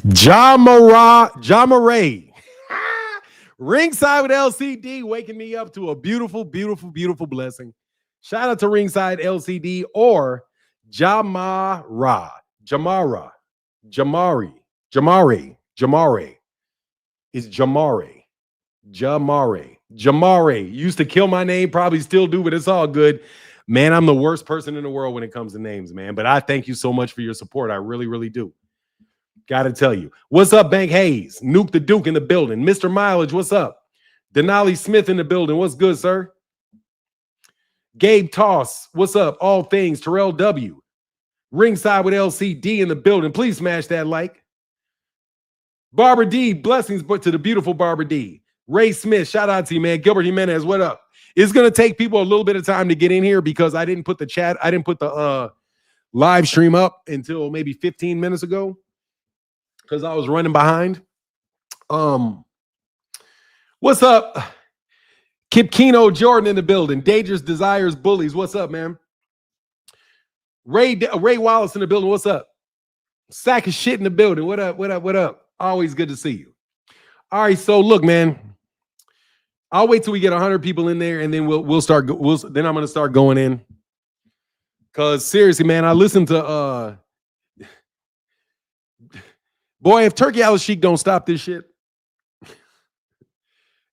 Jamaray. Ringside with LCD, waking me up to a beautiful, beautiful, beautiful blessing. Shout out to Ringside LCD or Jamara. Jamari. It's Jamare. Jamare. Used to kill my name, probably still do, but it's all good. Man, I'm the worst person in the world when it comes to names, man. But I thank you so much for your support. I really, really do. Got to tell you. What's up, Bank Hayes? Nuke the Duke in the building. Mr. Mileage, what's up? Denali Smith in the building. What's good, sir? Gabe Toss, what's up? All things. Terrell W. Ringside with LCD in the building. Please smash that like. Barbara D, blessings to the beautiful Barbara D. Ray Smith, shout out to you, man. Gilbert Jimenez, what up? It's going to take people a little bit of time to get in here because I didn't put the live stream up until maybe 15 minutes ago because I was running behind. What's up? Kip Keno Jordan in the building. Dangerous Desires Bullies. What's up, man? Ray Wallace in the building. What's up? Sack of shit in the building. What up? What up? What up? Always good to see you. All right, so look, man. I'll wait till we get 100 people in there, and then we'll start. Then I'm gonna start going in. Cause seriously, man, I listened to boy, if Turkey Al Sheik don't stop this shit.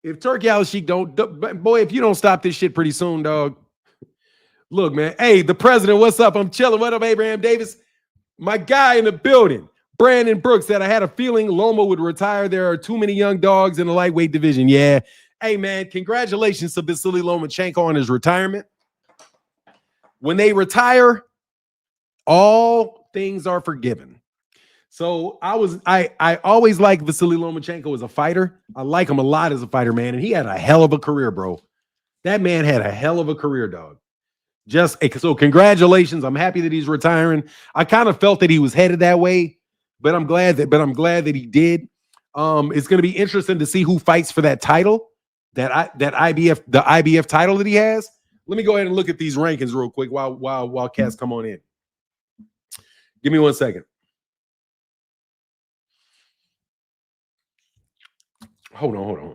If Turkey Al Sheik boy, if you don't stop this shit pretty soon, dog. Look, man. Hey, the president, what's up? I'm chilling. What up, Abraham Davis? My guy in the building. Brandon Brooks said, I had a feeling Loma would retire. There are too many young dogs in the lightweight division. Yeah. Hey, man, congratulations to Vasily Lomachenko on his retirement. When they retire, all things are forgiven. So I always liked Vasily Lomachenko as a fighter. I like him a lot as a fighter, man. And he had a hell of a career, bro. That man had a hell of a career, dog. So congratulations. I'm happy that he's retiring. I kind of felt that he was headed that way. But I'm glad that he did. It's going to be interesting to see who fights for that title, the IBF title that he has. Let me go ahead and look at these rankings real quick while Cass come on in. Give me 1 second. Hold on.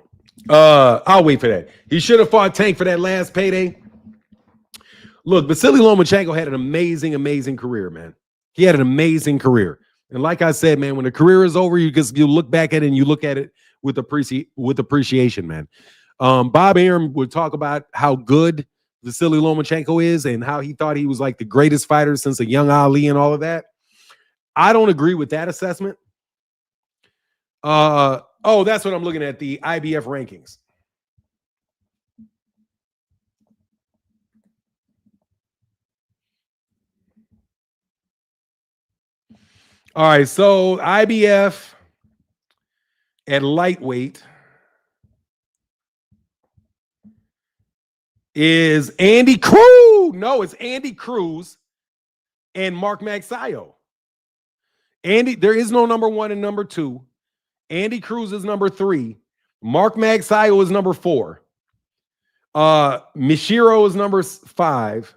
I'll wait for that. He should have fought Tank for that last payday. Look, Vasily Lomachenko had an amazing, amazing career, man. He had an amazing career. And like I said, man, when the career is over, you look back at it and you look at it with appreciation, man. Bob Arum would talk about how good Vasily Lomachenko is and how he thought he was like the greatest fighter since a young Ali and all of that. I don't agree with that assessment. That's what I'm looking at, the IBF rankings. All right, so IBF at lightweight is Andy Cruz. No, it's Andy Cruz and Mark Magsayo. There is no number 1 and number 2. Andy Cruz is number 3. Mark Magsayo is number 4. Mishiro is number 5.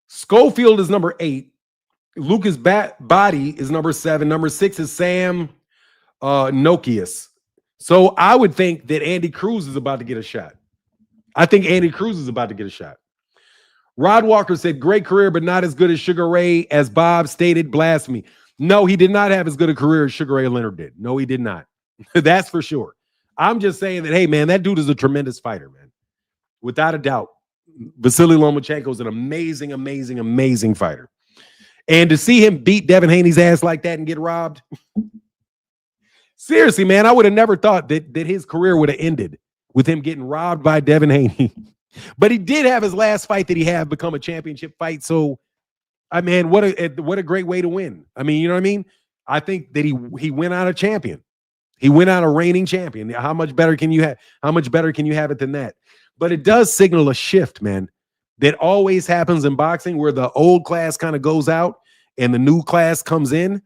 Schofield is number 8. Lucas Body is number 7. Number 6 is Sam Nokius. So I would think that Andy Cruz is about to get a shot. I think Andy Cruz is about to get a shot. Rod Walker said, great career, but not as good as Sugar Ray. As Bob stated, blasphemy. No, he did not have as good a career as Sugar Ray Leonard did. No, he did not. That's for sure. I'm just saying that, hey, man, that dude is a tremendous fighter, man. Without a doubt. Vasily Lomachenko is an amazing, amazing, amazing fighter. And to see him beat Devin Haney's ass like that and get robbed. Seriously, man, I would have never thought that his career would have ended with him getting robbed by Devin Haney. But he did have his last fight that he had become a championship fight. So, I mean, what a great way to win. I mean, you know what I mean? I think that he went out a champion. He went out a reigning champion. How much better can you have? How much better can you have it than that? But it does signal a shift, man. That always happens in boxing where the old class kind of goes out and the new class comes in.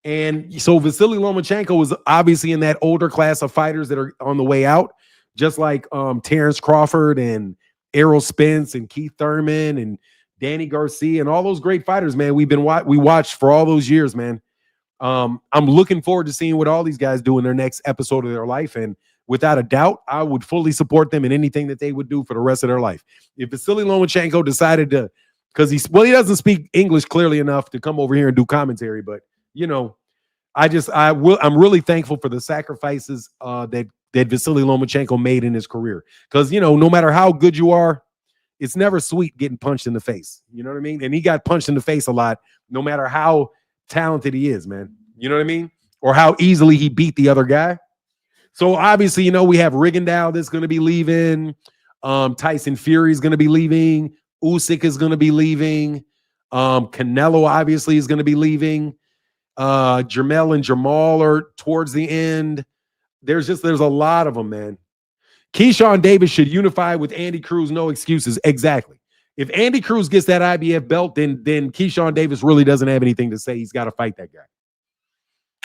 And so Vasily Lomachenko was obviously in that older class of fighters that are on the way out, just like Terrence Crawford and Errol Spence and Keith Thurman and Danny Garcia and all those great fighters, man. We watched for all those years, man. I'm looking forward to seeing what all these guys do in their next episode of their life. And without a doubt, I would fully support them in anything that they would do for the rest of their life. If Vasily Lomachenko decided to, because he doesn't speak English clearly enough to come over here and do commentary, but I'm really thankful for the sacrifices that Vasily Lomachenko made in his career. Because no matter how good you are, it's never sweet getting punched in the face. You know what I mean? And he got punched in the face a lot, no matter how talented he is, man. You know what I mean? Or how easily he beat the other guy. So obviously, we have Rigondeaux that's going to be leaving. Tyson Fury is going to be leaving. Usyk is going to be leaving. Canelo obviously is going to be leaving. Jermell and Jamal are towards the end. There's a lot of them, man. Keyshawn Davis should unify with Andy Cruz. No excuses. Exactly. If Andy Cruz gets that IBF belt, then Keyshawn Davis really doesn't have anything to say. He's got to fight that guy.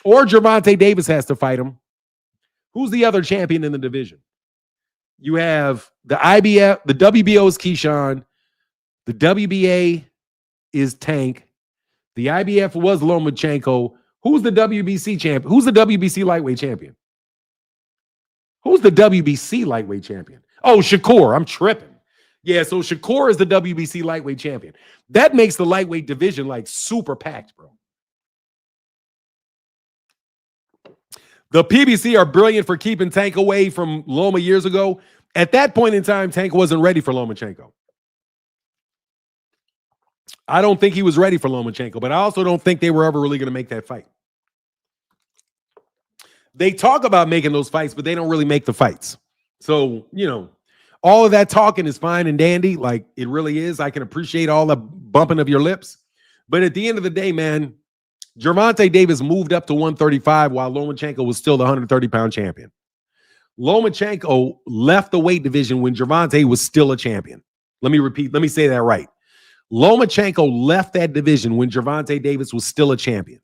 Or Gervonta Davis has to fight him. Who's the other champion in the division? You have the IBF, the WBO is Keyshawn. The WBA is Tank. The IBF was Lomachenko. Who's the WBC champion? Who's the WBC lightweight champion? Who's the WBC lightweight champion? Oh, Shakur. I'm tripping. Yeah, so Shakur is the WBC lightweight champion. That makes the lightweight division like super packed, bro. The PBC are brilliant for keeping Tank away from Loma years ago. At that point in time, Tank wasn't ready for Lomachenko. I don't think he was ready for Lomachenko, but I also don't think they were ever really going to make that fight. They talk about making those fights, but they don't really make the fights. So, all of that talking is fine and dandy. Like it really is. I can appreciate all the bumping of your lips. But at the end of the day, man, Gervonta Davis moved up to 135 while Lomachenko was still the 130-pound champion. Lomachenko left the weight division when Gervonta was still a champion. Let me say that right. Lomachenko left that division when Gervonta Davis was still a champion.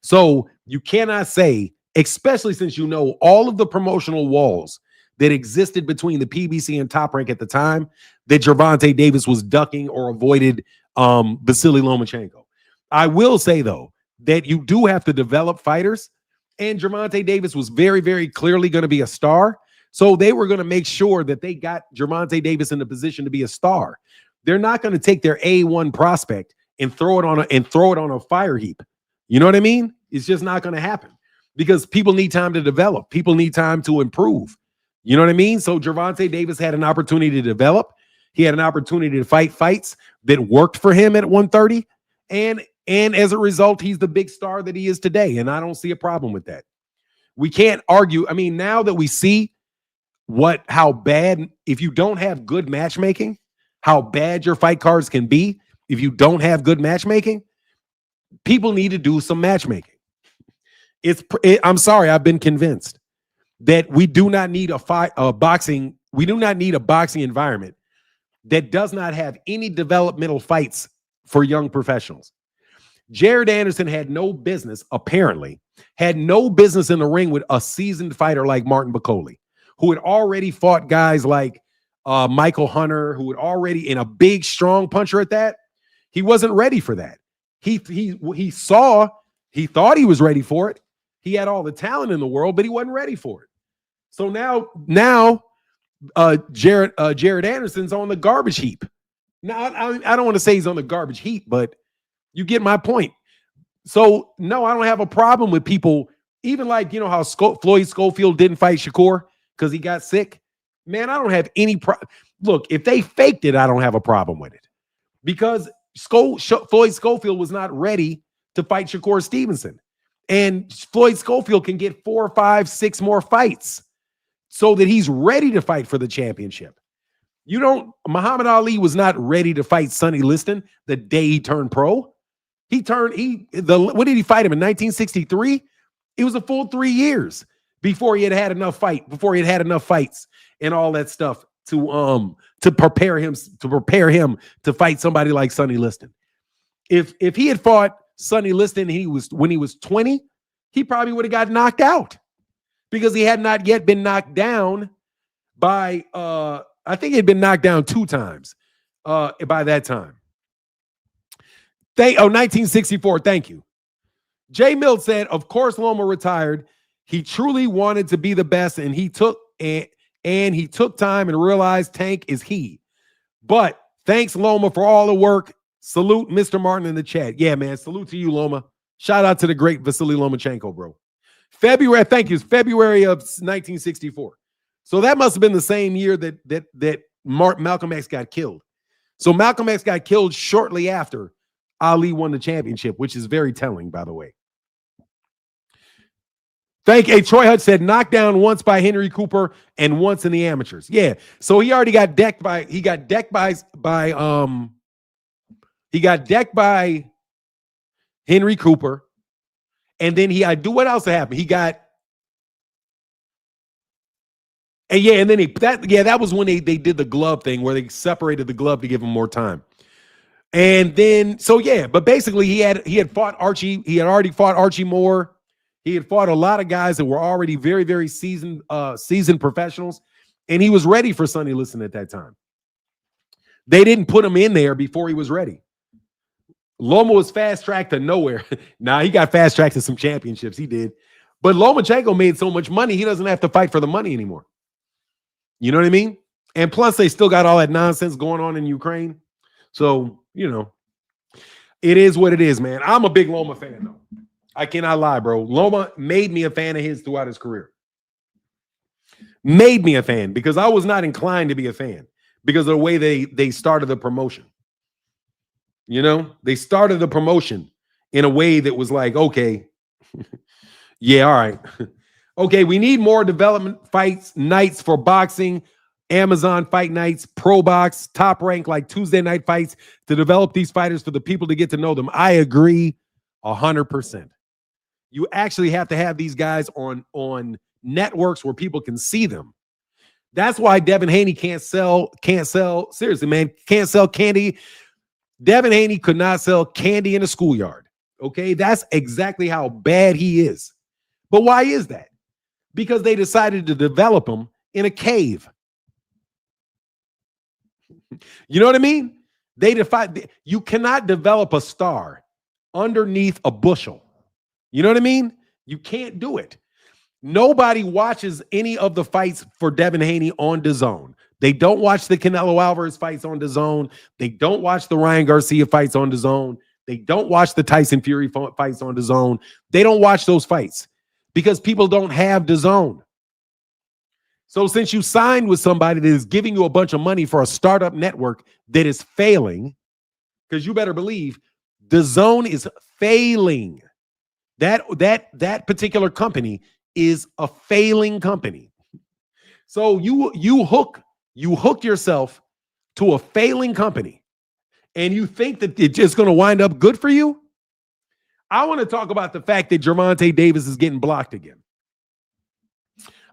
So you cannot say, especially since all of the promotional walls that existed between the PBC and Top Rank at the time, that Gervonta Davis was ducking or avoided Vasily Lomachenko. I will say, though, that you do have to develop fighters, and Gervonta Davis was very, very clearly going to be a star. So they were going to make sure that they got Gervonta Davis in the position to be a star. They're not going to take their A1 prospect and throw it on a fire heap. You know what I mean? It's just not going to happen because people need time to develop. People need time to improve. You know what I mean? So Gervonta Davis had an opportunity to develop. He had an opportunity to fight fights that worked for him at 130. And as a result, he's the big star that he is today. And I don't see a problem with that. We can't argue. I mean, now that we see how bad, if you don't have good matchmaking, how bad your fight cards can be, if you don't have good matchmaking, people need to do some matchmaking. I'm sorry, I've been convinced that we do not need a boxing environment that does not have any developmental fights for young professionals. Jared Anderson had no business in the ring with a seasoned fighter like Martin Bacoli, who had already fought guys like Michael Hunter, who had already, in a big, strong puncher at that. He wasn't ready for that. He thought he was ready for it. He had all the talent in the world, but he wasn't ready for it. So now Jared Anderson's on the garbage heap. Now, I don't want to say he's on the garbage heap, but you get my point. So, no, I don't have a problem with people, even like, how Floyd Schofield didn't fight Shakur because he got sick. Man, I don't have any Look, if they faked it, I don't have a problem with it. Because Floyd Schofield was not ready to fight Shakur Stevenson. And Floyd Schofield can get 4, 5, 6 more fights so that he's ready to fight for the championship. Muhammad Ali was not ready to fight Sonny Liston the day he turned pro. When did he fight him in 1963? It was a full 3 years before he had enough fights and all that stuff to prepare him to fight somebody like Sonny Liston. If he had fought Sonny Liston when he was 20, he probably would have got knocked out because he had not yet been knocked down by I think he had been knocked down 2 times by that time. 1964. Thank you. Jay Mill said, of course, Loma retired. He truly wanted to be the best, and he took time and realized Tank is he. But thanks, Loma, for all the work. Salute Mr. Martin in the chat. Yeah, man. Salute to you, Loma. Shout out to the great Vasily Lomachenko, bro. Thank you. February of 1964. So that must have been the same year that Malcolm X got killed. So Malcolm X got killed shortly after Ali won the championship, which is very telling, by the way. Troy Hutch said knocked down once by Henry Cooper and once in the amateurs. Yeah. So he already got decked by Henry Cooper. And then what else happened? That was when they did the glove thing where they separated the glove to give him more time. And then, but basically he had fought Archie. He had already fought Archie Moore. He had fought a lot of guys that were already very, very seasoned professionals. And he was ready for Sonny Liston at that time. They didn't put him in there before he was ready. Loma was fast-tracked to nowhere. He got fast-tracked to some championships. He did. But Lomachenko made so much money, he doesn't have to fight for the money anymore. You know what I mean? And plus, they still got all that nonsense going on in Ukraine. So, it is what it is, man. I'm a big Loma fan, though. I cannot lie, bro. Loma made me a fan of his throughout his career. Made me a fan because I was not inclined to be a fan because of the way they started the promotion. They started the promotion in a way that was like, okay, yeah, all right. Okay, we need more development fights, nights for boxing, Amazon fight nights, Pro Box, Top Rank, like Tuesday night fights to develop these fighters for the people to get to know them. I agree 100%. You actually have to have these guys on networks where people can see them. That's why Devin Haney can't sell, seriously, man, can't sell candy. Devin Haney could not sell candy in a schoolyard. Okay, that's exactly how bad he is. But why is that? Because they decided to develop him in a cave. You know what I mean? You cannot develop a star underneath a bushel. You know what I mean? You can't do it. Nobody watches any of the fights for Devin Haney on DAZN. They don't watch the Canelo Alvarez fights on DAZN. They don't watch the Ryan Garcia fights on DAZN. They don't watch the Tyson Fury fights on DAZN. They don't watch those fights because people don't have DAZN. So since you signed with somebody that is giving you a bunch of money for a startup network that is failing, because you better believe DAZN is failing. That particular company is a failing company. So you hook yourself to a failing company and you think that it's just going to wind up good for you? I want to talk about the fact that Gervonta Davis is getting blocked again.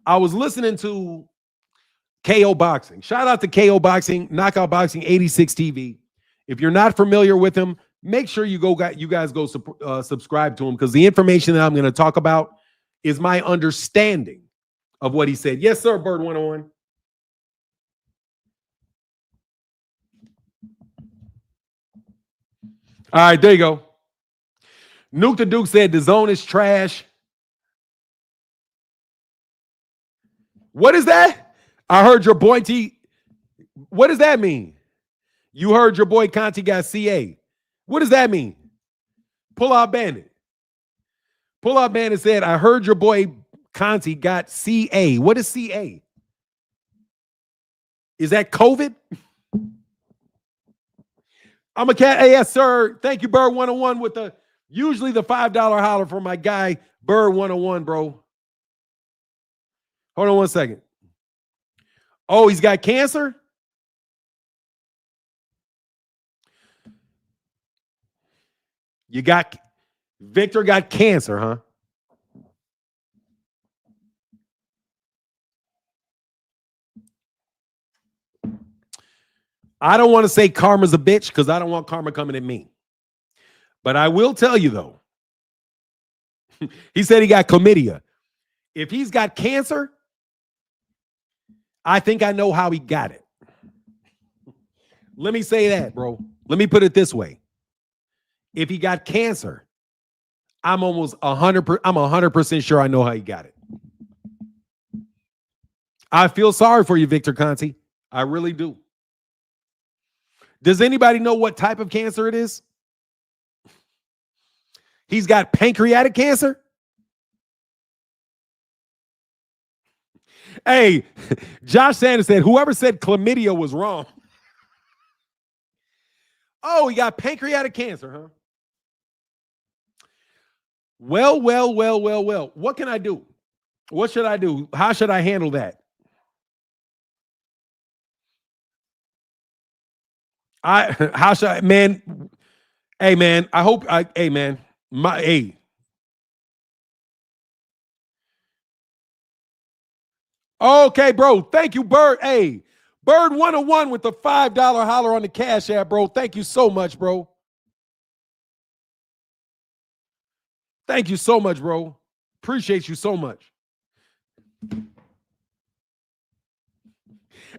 I was listening to KO Boxing. Shout out to KO Boxing, Knockout Boxing 86 TV. If you're not familiar with him, make sure you guys go subscribe to him because the information that I'm going to talk about is my understanding of what he said. Yes, sir, Bird 101. All right, there you go. Nuke the Duke said DAZN is trash. What is that? I heard your boy T. What does that mean? You heard your boy Conti got CA. What does that mean? Pull out Bandit. Pull out Bandit said, I heard your boy Conti got CA. What is CA? Is that COVID? I'm a cat. Hey, yes, sir. Thank you, Bird 101 with usually the $5 holler for my guy, Bird 101, bro. Hold on one second. Oh, he's got cancer? Victor got cancer, huh? I don't want to say karma's a bitch because I don't want karma coming at me. But I will tell you, though, he said he got chlamydia. If he's got cancer, I think I know how he got it. Let me say that, bro. Let me put it this way. If he got cancer, I'm almost 100%. I'm 100% sure I know how he got it. I feel sorry for you, Victor Conti. I really do. Does anybody know what type of cancer it is? He's got pancreatic cancer. Hey, Josh Sanders said, whoever said chlamydia was wrong. Oh, he got pancreatic cancer, huh? Well. What can I do? What should I do? How should I handle that? How should I, man? Hey, man, hey, man, hey. Okay, bro. Thank you, Bird. Hey, Bird 101 with the $5 holler on the Cash App, bro. Thank you so much, bro. Thank you so much, bro. Appreciate you so much.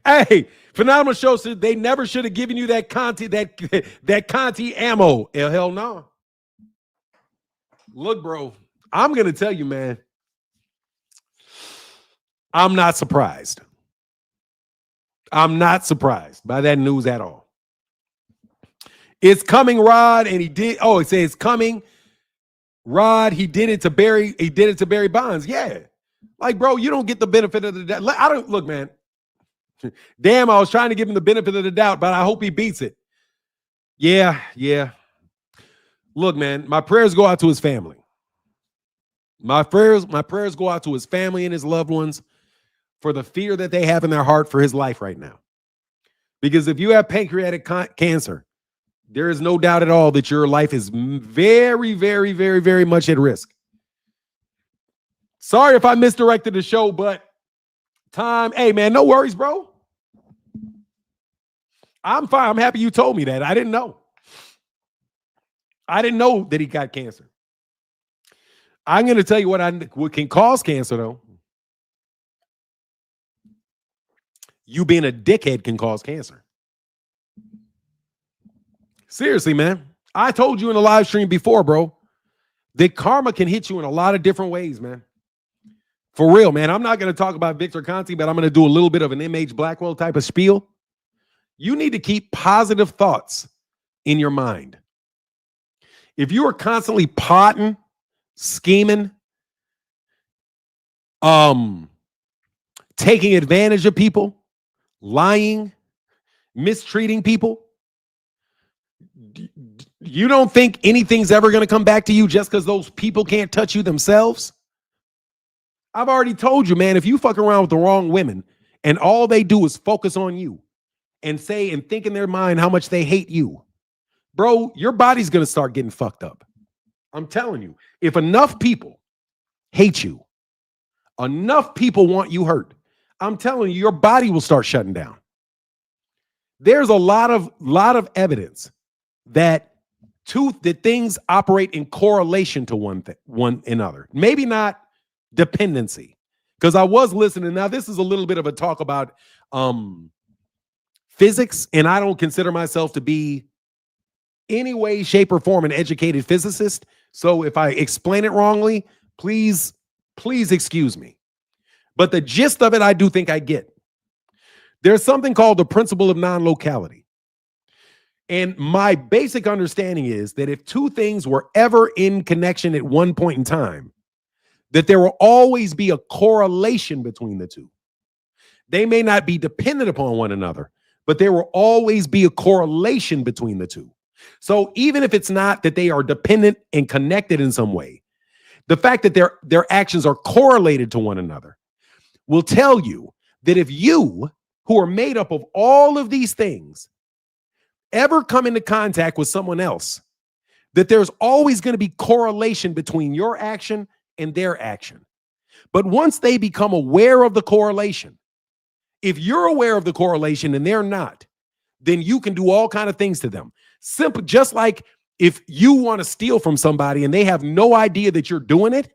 Hey, Phenomenal Show said they never should have given you that Conti, that Conti ammo. Hell no. Look, bro, I'm gonna tell you, man. I'm not surprised. I'm not surprised by that news at all. It's coming, Rod, and he did. Oh, it says it's coming. Rod, he did it to Barry Bonds. Yeah. Like, bro, you don't get the benefit of the doubt. I don't look, man. Damn, I was trying to give him the benefit of the doubt, but I hope he beats it. Yeah. Look, man, my prayers go out to his family. My prayers go out to his family and his loved ones for the fear that they have in their heart for his life right now. Because if you have pancreatic cancer, there is no doubt at all that your life is very, very, very, very much at risk. Sorry if I misdirected the show, but time. Hey, man, no worries, bro. I'm fine. I'm happy you told me that. I didn't know. I didn't know that he got cancer. I'm going to tell you what can cause cancer, though. You being a dickhead can cause cancer. Seriously, man. I told you in the live stream before, bro, that karma can hit you in a lot of different ways, man. For real, man. I'm not going to talk about Victor Conti, but I'm going to do a little bit of an MH Blackwell type of spiel. You need to keep positive thoughts in your mind. If you are constantly plotting, scheming, taking advantage of people, lying, mistreating people, you don't think anything's ever going to come back to you just because those people can't touch you themselves? I've already told you, man, if you fuck around with the wrong women and all they do is focus on you and say and think in their mind how much they hate you, bro, your body's going to start getting fucked up. I'm telling you, if enough people hate you, enough people want you hurt, I'm telling you, your body will start shutting down. There's a lot of evidence that things operate in correlation to one another. Maybe not dependency, because I was listening. Now, this is a little bit of a talk about physics, and I don't consider myself to be any way, shape, or form an educated physicist. So if I explain it wrongly, please excuse me. But the gist of it, I do think I get. There's something called the principle of non-locality. And my basic understanding is that if two things were ever in connection at one point in time, that there will always be a correlation between the two. They may not be dependent upon one another, but there will always be a correlation between the two. So even if it's not that they are dependent and connected in some way, the fact that their actions are correlated to one another will tell you that if you, who are made up of all of these things, ever come into contact with someone else, that there's always going to be correlation between your action and their action. But once they become aware of the correlation, if you're aware of the correlation and they're not, then you can do all kinds of things to them. Simple, just like if you want to steal from somebody and they have no idea that you're doing it,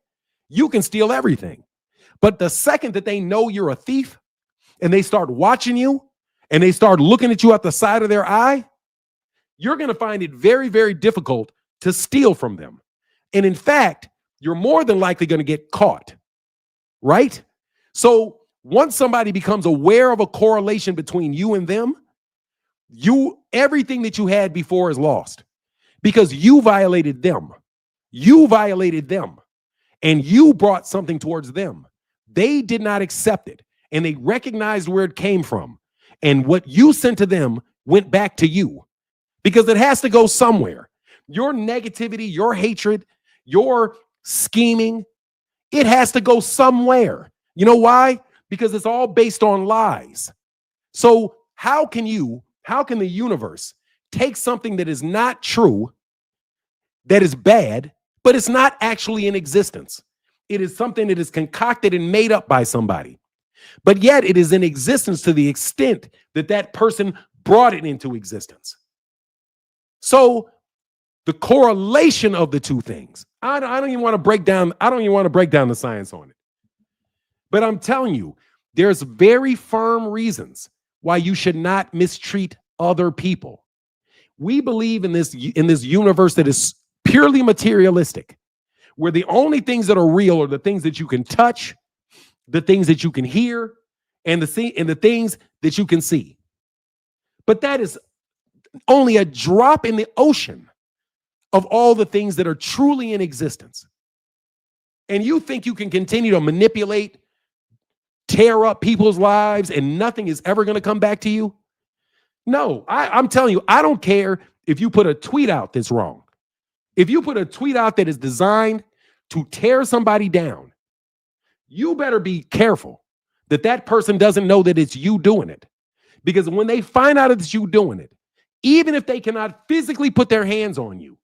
you can steal everything. But the second that they know you're a thief and they start watching you and they start looking at you at the side of their eye, you're going to find it very, very difficult to steal from them. And in fact, you're more than likely going to get caught, right? So once somebody becomes aware of a correlation between you and them, everything that you had before is lost because you violated them. You violated them and you brought something towards them. They did not accept it and they recognized where it came from. And what you sent to them went back to you because it has to go somewhere. Your negativity, your hatred, your scheming, it has to go somewhere. You know why? Because it's all based on lies. So how can the universe take something that is not true, that is bad, but it's not actually in existence? It is something that is concocted and made up by somebody. But yet it is in existence to the extent that that person brought it into existence. So the correlation of the two things, I don't even want to break down the science on it. But I'm telling you, there's very firm reasons why you should not mistreat other people. We believe in this universe that is purely materialistic, where the only things that are real are the things that you can touch, the things that you can hear, and the things that you can see. But that is only a drop in the ocean of all the things that are truly in existence. And you think you can continue to manipulate, tear up people's lives, and nothing is ever going to come back to you? No, I'm telling you, I don't care if you put a tweet out that's wrong. If you put a tweet out that is designed to tear somebody down, you better be careful that that person doesn't know that it's you doing it. Because when they find out it's you doing it, even if they cannot physically put their hands on you,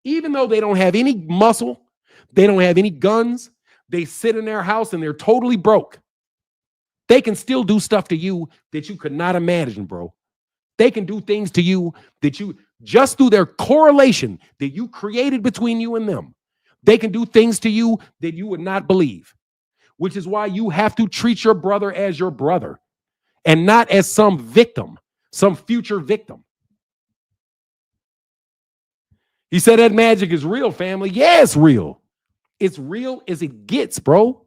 even though they don't have any muscle, they don't have any guns, they sit in their house and they're totally broke, they can still do stuff to you that you could not imagine, bro. They can do things to you that you, just through their correlation that you created between you and them, they can do things to you that you would not believe, which is why you have to treat your brother as your brother and not as some victim, some future victim. He said that magic is real, family. Yeah, it's real. It's real as it gets, bro.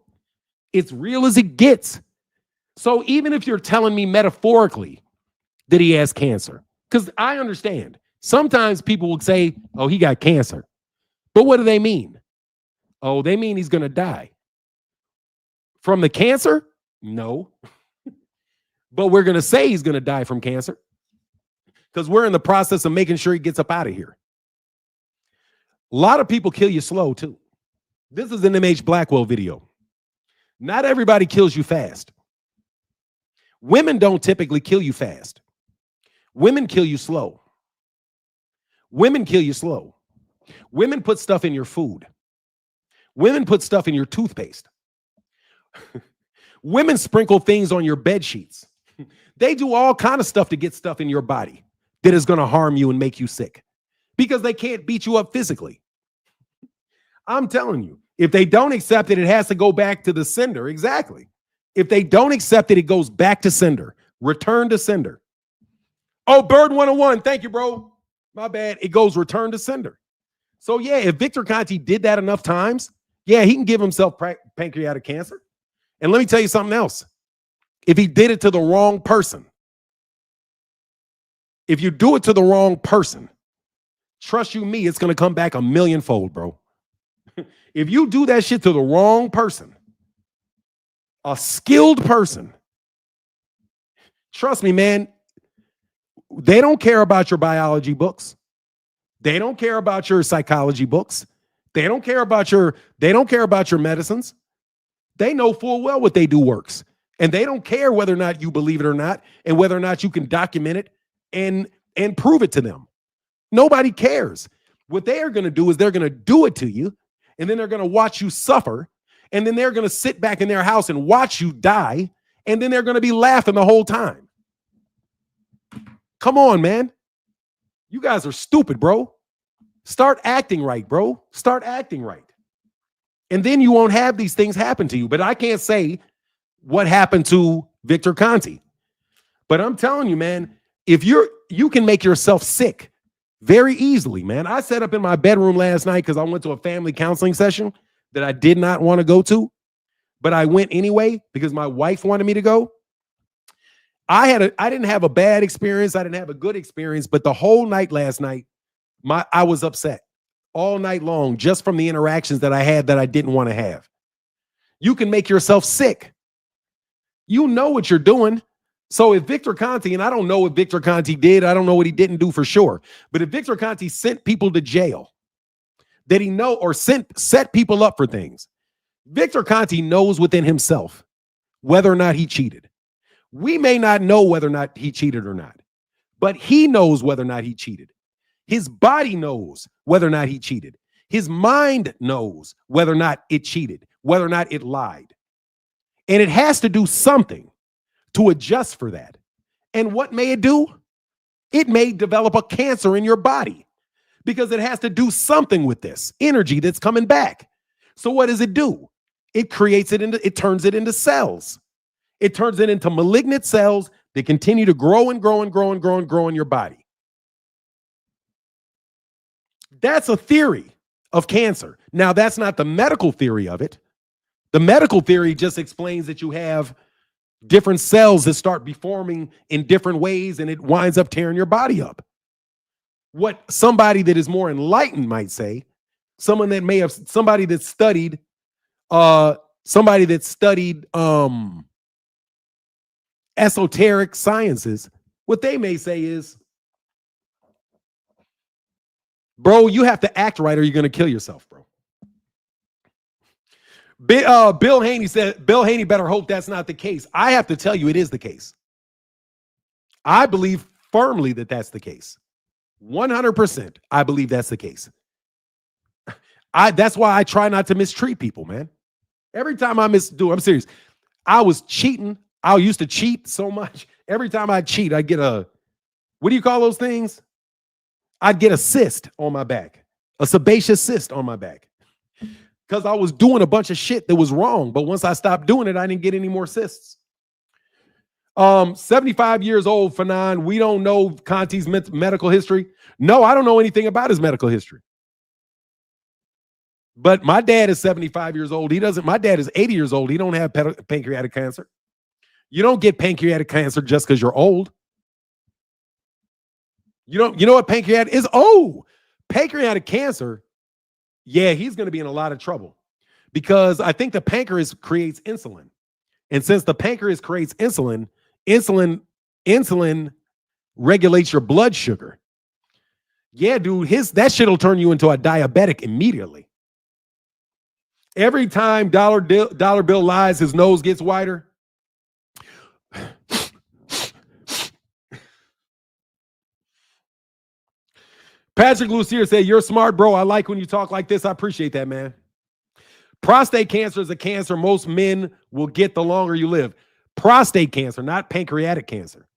It's real as it gets. So even if you're telling me metaphorically that he has cancer, because I understand, sometimes people will say, oh, he got cancer. But what do they mean? Oh, they mean he's going to die. From the cancer? No. But we're going to say he's going to die from cancer because we're in the process of making sure he gets up out of here. A lot of people kill you slow, too. This is an MH Blackwell video. Not everybody kills you fast. Women don't typically kill you fast. Women kill you slow. Women kill you slow. Women put stuff in your food. Women put stuff in your toothpaste. Women sprinkle things on your bed sheets. They do all kind of stuff to get stuff in your body that is going to harm you and make you sick because they can't beat you up physically. I'm telling you, if they don't accept it, it has to go back to the sender. Exactly. If they don't accept it, it goes back to sender. Return to sender. Oh, Bird 101. Thank you, bro. My bad. It goes return to sender. So, yeah, if Victor Conte did that enough times, yeah, he can give himself pancreatic cancer. And let me tell you something else. If he did it to the wrong person, if you do it to the wrong person, trust you me, it's going to come back a millionfold, bro. If you do that shit to the wrong person, a skilled person, trust me, man, they don't care about your biology books. They don't care about your psychology books. They don't care about your medicines. They know full well what they do works. And they don't care whether or not you believe it or not, and whether or not you can document it and prove it to them. Nobody cares. What they are going to do is they're going to do it to you, and then they're going to watch you suffer, and then they're going to sit back in their house and watch you die, and then they're going to be laughing the whole time. Come on, man. You guys are stupid, bro. Start acting right, bro. Start acting right. And then you won't have these things happen to you. But I can't say what happened to Victor Conte. But I'm telling you, man, if you can make yourself sick Very easily, man. I sat up in my bedroom last night because I went to a family counseling session that I did not want to go to, but I went anyway because my wife wanted me to go. I didn't have a bad experience. I didn't have a good experience, but the whole night last night, I was upset all night long just from the interactions that I had that I didn't want to have. You can make yourself sick. You know what you're doing. So if Victor Conte, and I don't know what Victor Conte did, I don't know what he didn't do for sure, but if Victor Conte sent people to jail, that he know or set people up for things, Victor Conte knows within himself whether or not he cheated. We may not know whether or not he cheated or not, but he knows whether or not he cheated. His body knows whether or not he cheated. His mind knows whether or not it cheated, whether or not it lied. And it has to do something to adjust for that. And what may it do? It may develop a cancer in your body because it has to do something with this energy that's coming back. So what does it do? It turns it into cells. It turns it into malignant cells that continue to grow and grow and grow and grow and grow in your body. That's a theory of cancer. Now, that's not the medical theory of it. The medical theory just explains that you have different cells that start forming in different ways, and it winds up tearing your body up. What somebody that is more enlightened might say, somebody that studied esoteric sciences, what they may say is, bro, you have to act right or you're going to kill yourself, bro. Bill Haney said, Bill Haney better hope that's not the case. I have to tell you, it is the case. I believe firmly that that's the case. 100%. I believe that's the case. That's why I try not to mistreat people, man. Every time I'm serious. I was cheating. I used to cheat so much. Every time I cheat, I get what do you call those things? I'd get a cyst on my back, a sebaceous cyst on my back, because I was doing a bunch of shit that was wrong. But once I stopped doing it, I didn't get any more cysts. 75 years old, Fanon. We don't know Conte's medical history. No, I don't know anything about his medical history. But my dad is 75 years old. My dad is 80 years old. He don't have pancreatic cancer. You don't get pancreatic cancer just because you're old. You know what pancreatic is? Oh, pancreatic cancer. Yeah, he's going to be in a lot of trouble because I think the pancreas creates insulin. And since the pancreas creates insulin regulates your blood sugar. Yeah, dude, that shit will turn you into a diabetic immediately. Every time Dollar Bill lies, his nose gets wider. Patrick Lucier said, you're smart, bro. I like when you talk like this. I appreciate that, man. Prostate cancer is a cancer most men will get the longer you live. Prostate cancer, not pancreatic cancer.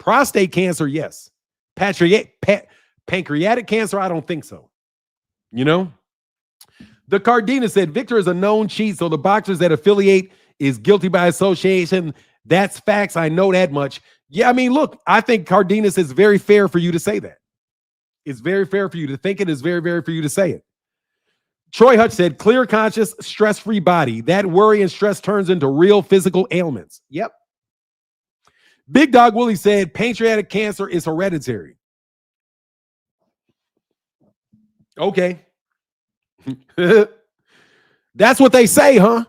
Prostate cancer, yes. Pancreatic cancer, I don't think so. You know? The Cardina said, Victor is a known cheat, so the boxers that affiliate is guilty by association. That's facts. I know that much. Yeah, I mean, look, I think Cardenas is very fair for you to say that. It's very fair for you to think it. Is very, very for you to say it. Troy Hutch said, clear conscious, stress-free body. That worry and stress turns into real physical ailments. Yep. Big Dog Willie said, pancreatic cancer is hereditary. Okay. That's what they say, huh?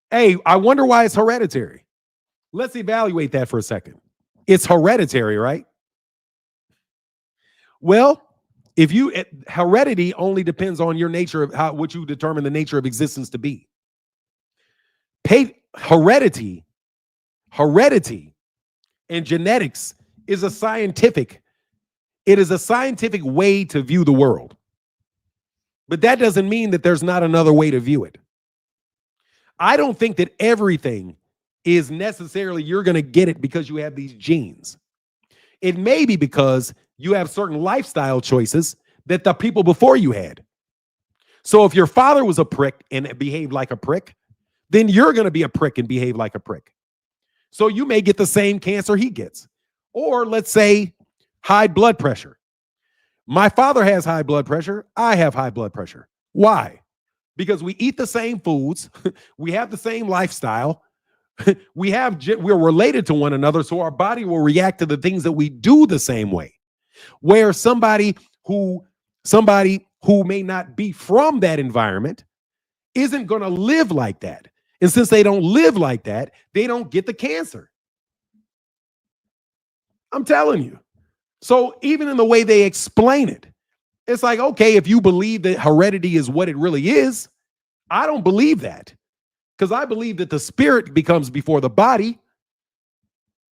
Hey, I wonder why it's hereditary. Let's evaluate that for a second. It's hereditary, right? Well, heredity only depends on your nature of what you determine the nature of existence to be. Heredity and genetics is a scientific way to view the world. But that doesn't mean that there's not another way to view it. I don't think that everything is necessarily you're going to get it because you have these genes. It may be because you have certain lifestyle choices that the people before you had. So if your father was a prick and behaved like a prick, then you're going to be a prick and behave like a prick. So you may get the same cancer he gets. Or let's say high blood pressure. My father has high blood pressure. I have high blood pressure. Why? Because we eat the same foods. We have the same lifestyle. We're related to one another, so our body will react to the things that we do the same way. Where somebody who may not be from that environment isn't going to live like that. And since they don't live like that, they don't get the cancer. I'm telling you. So even in the way they explain it, it's like, okay, if you believe that heredity is what it really is, I don't believe that, because I believe that the spirit becomes before the body.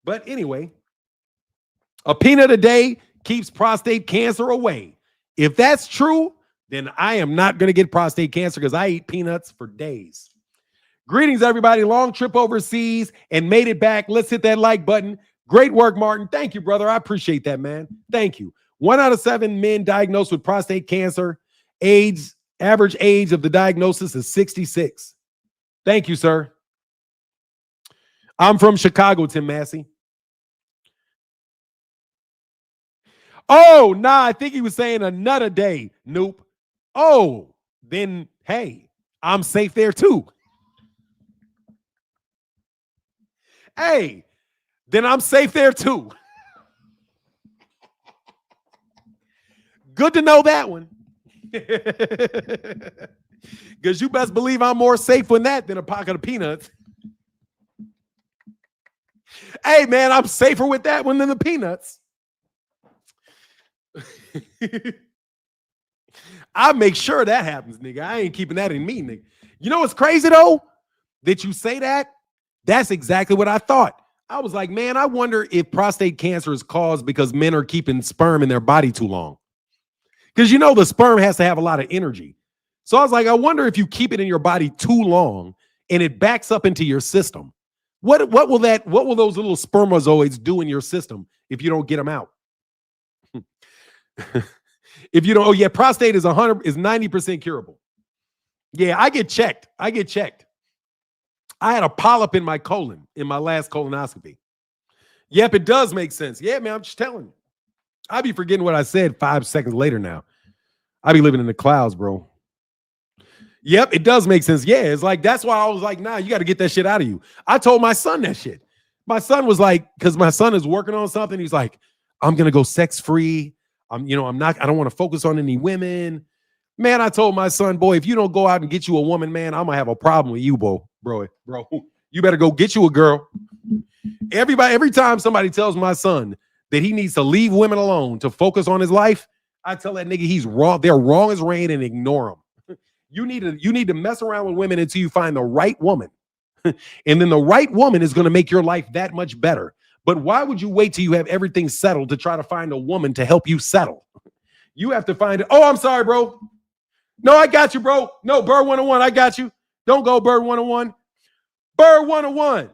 But anyway, a peanut a day keeps prostate cancer away. If that's true, then I am not going to get prostate cancer because I eat peanuts for days. Greetings, everybody. Long trip overseas and made it back. Let's hit that like button. Great work, Martin. Thank you, brother. I appreciate that, man. Thank you. 1 out of 7 men diagnosed with prostate cancer. Average age of the diagnosis is 66. Thank you, sir. I'm from Chicago, Tim Massey. Oh, nah, I think he was saying another day. Nope. Oh, then, hey, I'm safe there too. Hey, then I'm safe there too. Good to know that one. Because you best believe I'm more safe with that than a pocket of peanuts. Hey, man, I'm safer with that one than the peanuts. I make sure that happens, nigga. I ain't keeping that in me, nigga. You know what's crazy, though? That you say that? That's exactly what I thought. I was like, man, I wonder if prostate cancer is caused because men are keeping sperm in their body too long. Because, you know, the sperm has to have a lot of energy. So I was like, I wonder if you keep it in your body too long and it backs up into your system. What will those little spermatozoids do in your system if you don't get them out? If you don't, oh yeah, prostate is 90% curable. Yeah, I get checked. I had a polyp in my colon in my last colonoscopy. Yep, it does make sense. Yeah, man, I'm just telling you. I be forgetting what I said 5 seconds later now. I be living in the clouds, bro. Yep, it does make sense. Yeah, it's like, that's why I was like, nah, you got to get that shit out of you. I told my son that shit. My son was like, because my son is working on something. He's like, I'm going to go sex free. I don't want to focus on any women. Man, I told my son, boy, if you don't go out and get you a woman, man, I'm going to have a problem with you, bro. You better go get you a girl. Every time somebody tells my son that he needs to leave women alone to focus on his life, I tell that nigga he's wrong. They're wrong as rain and ignore them. You need to mess around with women until you find the right woman. And then the right woman is going to make your life that much better. But why would you wait till you have everything settled to try to find a woman to help you settle? You have to find it. Oh, I'm sorry, bro. No, I got you, bro. No, Bird 101, I got you. Don't go, Bird 101. Bird 101.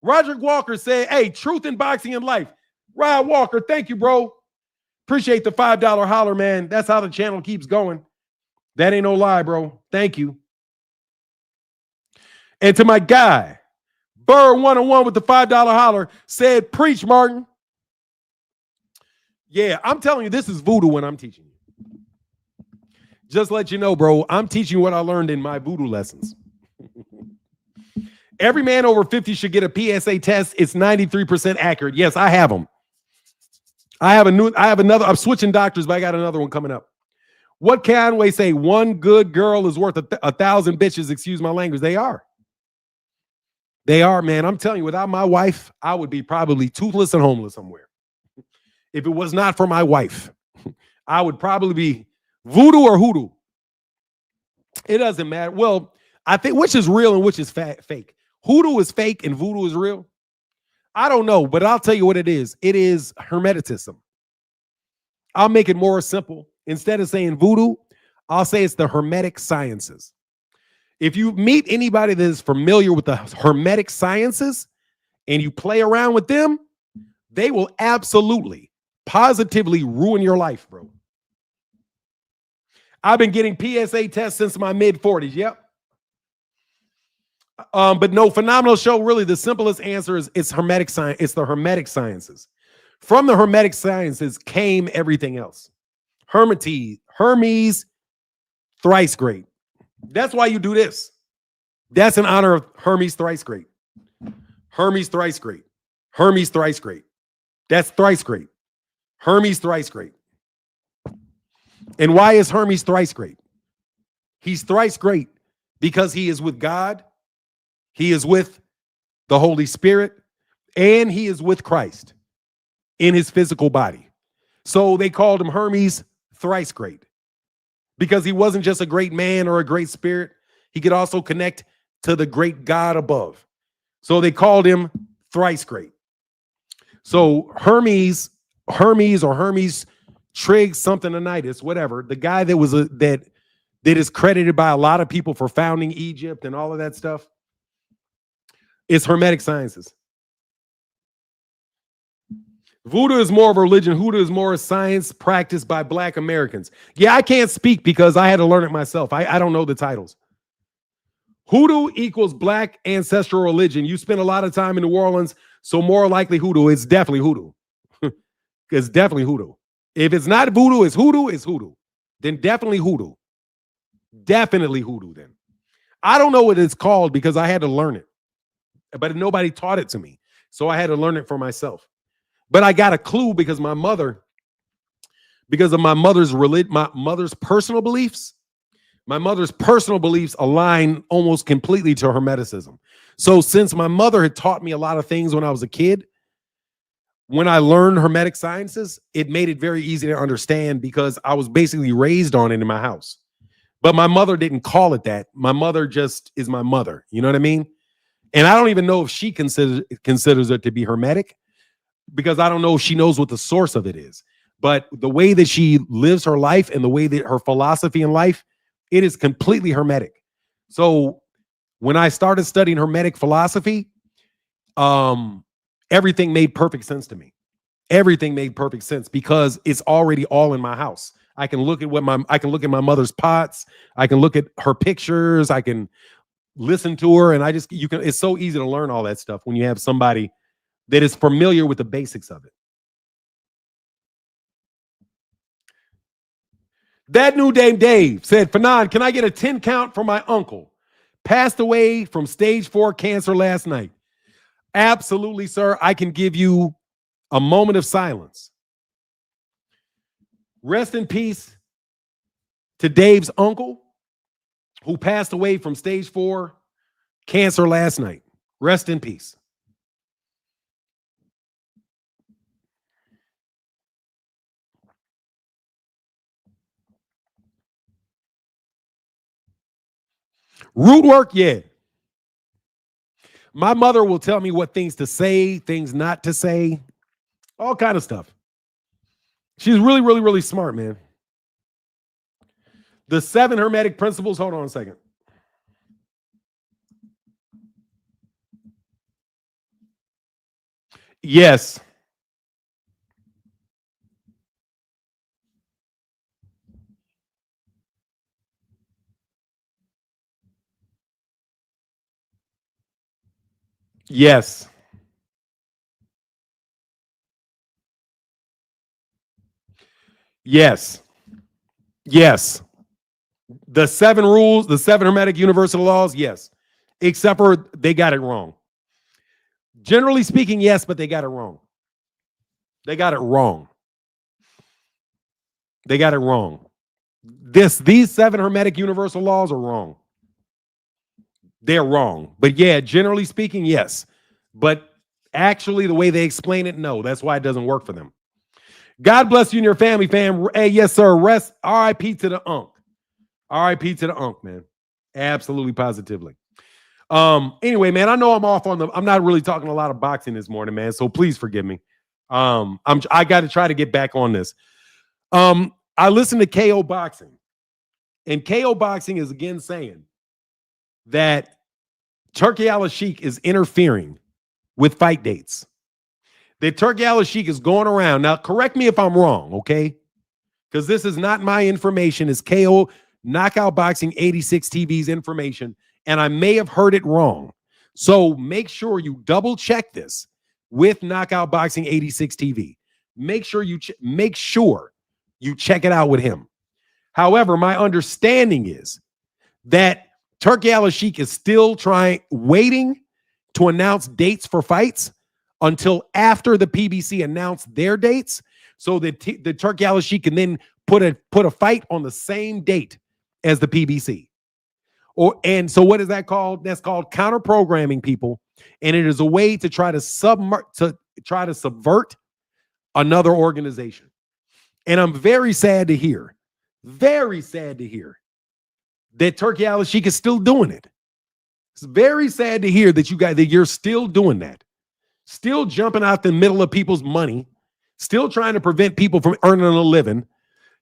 Roderick Walker said, hey, truth in boxing and life. Rod Walker, thank you, bro. Appreciate the $5 holler, man. That's how the channel keeps going. That ain't no lie, bro. Thank you. And to my guy, Bird 101 with the $5 holler said, preach, Martin. Yeah, I'm telling you, this is voodoo when I'm teaching you. Just let you know, bro, I'm teaching what I learned in my voodoo lessons. Every man over 50 should get a PSA test. It's 93% accurate. Yes, I have them. I'm switching doctors, but I got another one coming up. What can we say? One good girl is worth 1,000 bitches. Excuse my language. They are. They are, man. I'm telling you, without my wife, I would be probably toothless and homeless somewhere. If it was not for my wife, I would probably be voodoo or hoodoo. It doesn't matter. Well, I think which is real and which is fake. Hoodoo is fake and voodoo is real. I don't know, but I'll tell you what it is. It is Hermeticism. I'll make it more simple. Instead of saying voodoo, I'll say it's the Hermetic sciences. If you meet anybody that is familiar with the Hermetic sciences and you play around with them, they will absolutely, positively ruin your life, bro. I've been getting PSA tests since my mid-40s. Yep. But no, phenomenal show. Really, the simplest answer is it's Hermetic science. It's the Hermetic sciences. From the Hermetic sciences came everything else. Hermes thrice great. That's why you do this. That's in honor of Hermes thrice great. Hermes thrice great. Hermes thrice great. That's thrice great. Hermes thrice great. And why is Hermes thrice great? He's thrice great because he is with God, he is with the Holy Spirit, and he is with Christ in his physical body. So they called him Hermes thrice great because he wasn't just a great man or a great spirit. He could also connect to the great God above. So they called him thrice great. So Hermes or Hermes Trismegistus, whatever, the guy that was that is credited by a lot of people for founding Egypt and all of that stuff, is Hermetic sciences. Voodoo is more of a religion. Hoodoo is more a science practiced by Black Americans. Yeah, I can't speak because I had to learn it myself. I don't know the titles. Hoodoo equals Black ancestral religion. You spend a lot of time in New Orleans, so more likely hoodoo. It's definitely hoodoo. It's definitely hoodoo. If it's not voodoo, it's hoodoo, it's hoodoo. Then definitely hoodoo. Definitely hoodoo then. I don't know what it's called because I had to learn it. But nobody taught it to me. So I had to learn it for myself. But I got a clue because my mother, because of my mother's personal beliefs, my mother's personal beliefs align almost completely to Hermeticism. So since my mother had taught me a lot of things when I was a kid, when I learned Hermetic sciences, it made it very easy to understand because I was basically raised on it in my house. But my mother didn't call it that. My mother just is my mother. You know what I mean? And I don't even know if she considers it to be Hermetic because I don't know if she knows what the source of it is. But the way that she lives her life and the way that her philosophy in life, it is completely Hermetic. So when I started studying Hermetic philosophy, everything made perfect sense to me. Everything made perfect sense because it's already all in my house. I can look at my mother's pots. I can look at her pictures. I can listen to her, and it's so easy to learn all that stuff when you have somebody that is familiar with the basics of it. That new Dave said, Fanon, can I get a 10 count for my uncle? Passed away from stage 4 cancer last night. Absolutely, sir. I can give you a moment of silence. Rest in peace to Dave's uncle who passed away from stage 4 cancer last night. Rest in peace. Root work, yeah. My mother will tell me what things to say, things not to say, all kind of stuff. She's really, really, really smart, man. The 7 Hermetic principles. Hold on a second. Yes. Yes. Yes. Yes. The 7 rules, the 7 Hermetic universal laws, yes. Except for they got it wrong. Generally speaking, yes, but they got it wrong. They got it wrong. They got it wrong. These 7 Hermetic universal laws are wrong. They're wrong. But yeah, generally speaking, yes. But actually, the way they explain it, no. That's why it doesn't work for them. God bless you and your family, fam. Hey, yes, sir. Rest. R.I.P. to the Unk. R.I.P. to the Unk, man. Absolutely, positively. Anyway, man, I know I'm not really talking a lot of boxing this morning, man. So please forgive me. I got to try to get back on this. I listened to KO Boxing, and KO Boxing is again saying that Turki Al-Sheikh is interfering with fight dates. That Turki Al-Sheikh is going around. Now, correct me if I'm wrong, okay? Because this is not my information. It's KO Knockout Boxing 86 TV's information, and I may have heard it wrong. So make sure you double check this with Knockout Boxing 86 TV. Make sure You check it out with him. However, my understanding is that Turki Al-Sheikh is still waiting to announce dates for fights until after the PBC announced their dates, so that the Turki Al-Sheikh can then put a fight on the same date as the PBC. And so what is that called? That's called counter programming, people, and it is a way to try to subvert another organization. And I'm very sad to hear that Turki Al-Sheikh is still doing it. It's very sad to hear that you're still doing that. Still jumping out the middle of people's money, still trying to prevent people from earning a living.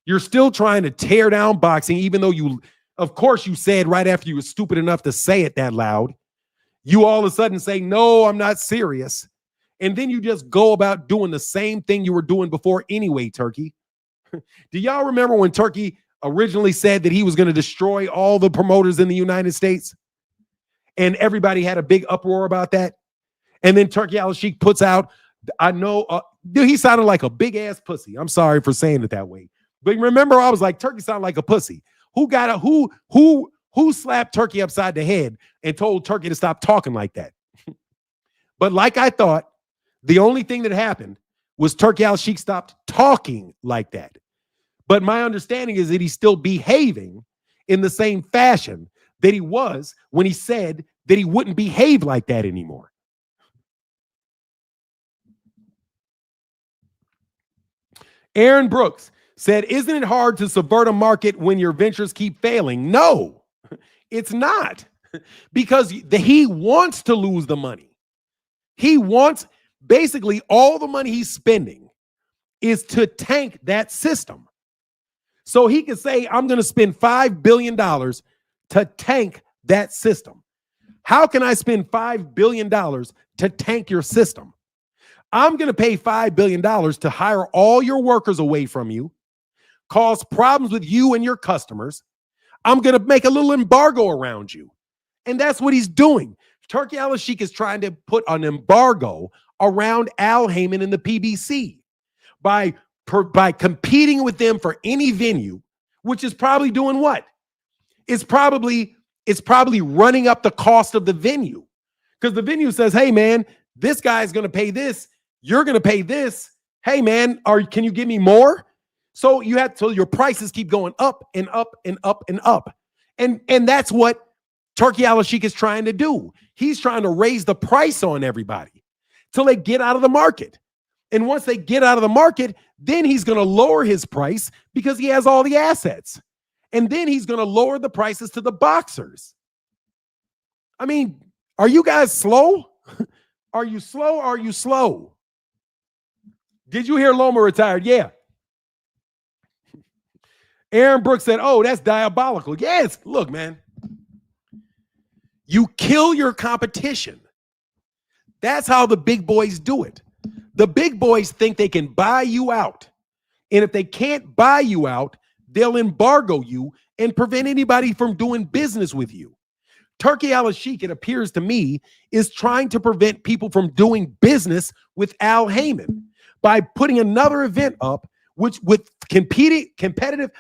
You're still trying to tear down boxing, even though of course you said right after you were stupid enough to say it that loud, you all of a sudden say, no, I'm not serious. And then you just go about doing the same thing you were doing before anyway, Turki. Do y'all remember when Turki originally said that he was going to destroy all the promoters in the United States? And everybody had a big uproar about that. And then Turki Al-Sheikh puts out, I know, dude, he sounded like a big ass pussy. I'm sorry for saying it that way. But remember, I was like, Turki sounded like a pussy. Who slapped Turki upside the head and told Turki to stop talking like that? But like I thought, the only thing that happened was Turki Al-Sheikh stopped talking like that. But my understanding is that he's still behaving in the same fashion that he was when he said that he wouldn't behave like that anymore. Aaron Brooks said, isn't it hard to subvert a market when your ventures keep failing? No, it's not, because he wants to lose the money. He wants, basically all the money he's spending is to tank that system. So he can say, I'm going to spend $5 billion to tank that system. How can I spend $5 billion to tank your system? I'm going to pay $5 billion to hire all your workers away from you, cause problems with you and your customers. I'm going to make a little embargo around you. And that's what he's doing. Turki Al-Sheikh is trying to put an embargo around Al Haymon and the PBC by competing with them for any venue, which is probably doing what? It's probably running up the cost of the venue, because the venue says, hey, man, this guy's going to pay this. You're going to pay this. Hey, man, can you give me more? So your prices keep going up and up and up and up. And that's what Turki Al-Sheikh is trying to do. He's trying to raise the price on everybody till they get out of the market. And once they get out of the market, then he's going to lower his price because he has all the assets. And then he's going to lower the prices to the boxers. I mean, are you guys slow? Are you slow? Are you slow? Did you hear Loma retired? Yeah. Aaron Brooks said, oh, that's diabolical. Yes. Look, man, you kill your competition. That's how the big boys do it. The big boys think they can buy you out. And if they can't buy you out, they'll embargo you and prevent anybody from doing business with you. Turki Al-Sheikh, it appears to me, is trying to prevent people from doing business with Al Haymon by putting another event up, which with competitive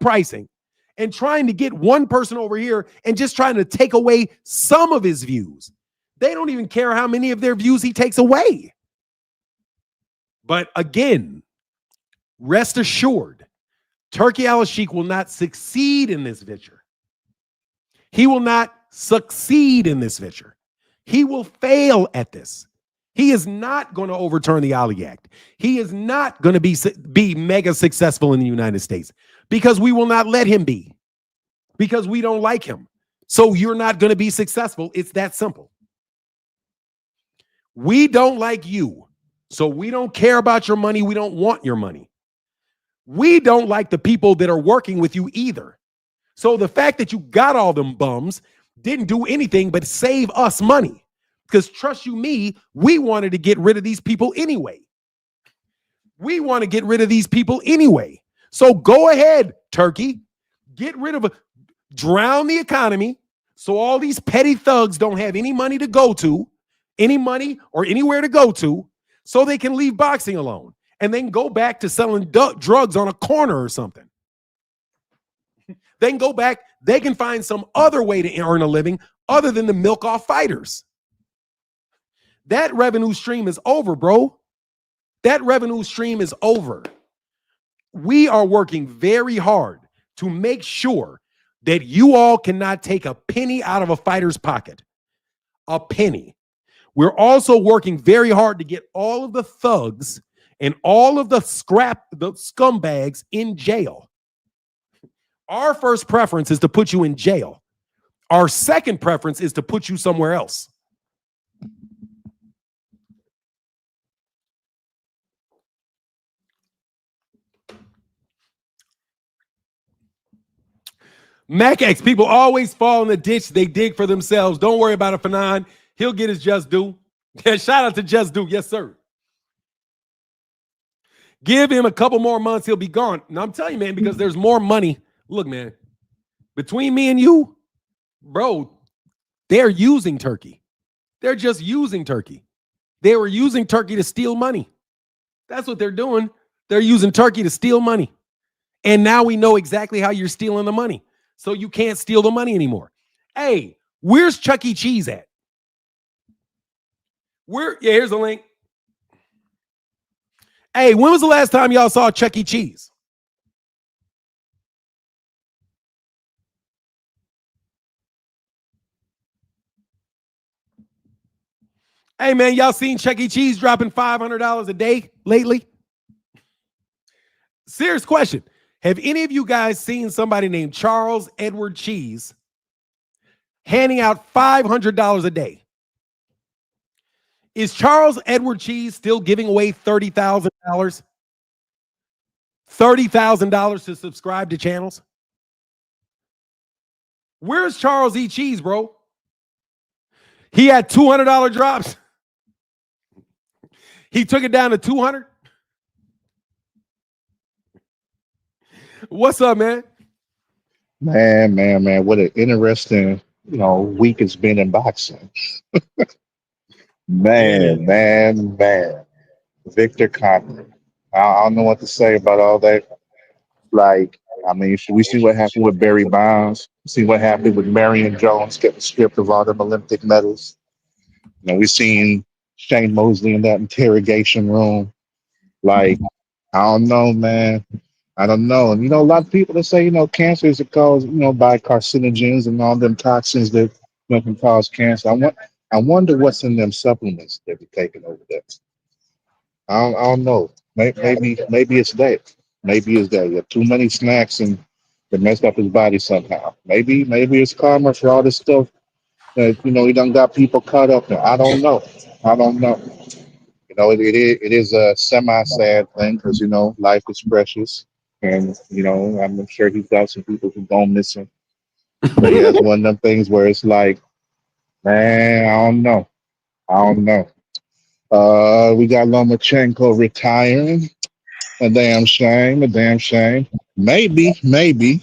pricing, and trying to get one person over here and just trying to take away some of his views. They don't even care how many of their views he takes away. But again, rest assured, Turki Al-Sheikh will not succeed in this venture. He will not succeed in this venture. He will fail at this. He is not going to overturn the Ali Act. He is not going to be mega successful in the United States, because we will not let him be, because we don't like him. So you're not going to be successful. It's that simple. We don't like you, so we don't care about your money. We don't want your money. We don't like the people that are working with you either. So the fact that you got all them bums didn't do anything but save us money. Because trust you me, we wanted to get rid of these people anyway. We want to get rid of these people anyway. So go ahead, Turki. Get rid of drown the economy so all these petty thugs don't have any money to go to, any money or anywhere to go to, so they can leave boxing alone. and then go back to selling drugs on a corner or something. They can go back. They can find some other way to earn a living other than to milk off fighters. That revenue stream is over, bro. That revenue stream is over. We are working very hard to make sure that you all cannot take a penny out of a fighter's pocket. A penny. We're also working very hard to get all of the thugs and all of the scumbags in jail. Our first preference is to put you in jail. Our second preference is to put you somewhere else. Mac X, people always fall in the ditch they dig for themselves. Don't worry about it, Fanon. He'll get his just due. Shout out to Just Due. Yes, sir. Give him a couple more months, he'll be gone. Now, I'm telling you, man, because there's more money. Look, man, between me and you, bro, they're using Turkey. They're just using Turkey. They were using Turkey to steal money. That's what they're doing. They're using Turkey to steal money. And now we know exactly how you're stealing the money. So you can't steal the money anymore. Hey, where's Chuck E. Cheese at? Here's the link. Hey, when was the last time y'all saw Chuck E. Cheese? Hey, man, y'all seen Chuck E. Cheese dropping $500 a day lately? Serious question. Have any of you guys seen somebody named Charles Edward Cheese handing out $500 a day? Is Charles Edward Cheese still giving away $30,000? $30,000 to subscribe to channels? Where's Charles E. Cheese, bro? He had $200 drops. He took it down to 200. What's up, man? Man. What an interesting, week it's been in boxing. Man. Victor Conklin. I don't know what to say about all that. Like, I mean, we see what happened with Barry Bonds. See what happened with Marion Jones getting stripped of all them Olympic medals. We seen Shane Mosley in that interrogation room. Like, I don't know, man. I don't know. And, a lot of people that say, cancer is caused, by carcinogens and all them toxins that can cause cancer. I wonder what's in them supplements that we're taking over there. I don't know. Maybe it's that. Maybe it's that. You have too many snacks and it messed up his body somehow. Maybe it's karma for all this stuff that, he done got people caught up in. I don't know. It is a semi-sad thing because, life is precious. And, I'm sure he's got some people who don't miss him. But yeah, it's one of them things where it's like, man, I don't know. We got Lomachenko retiring. A damn shame. Maybe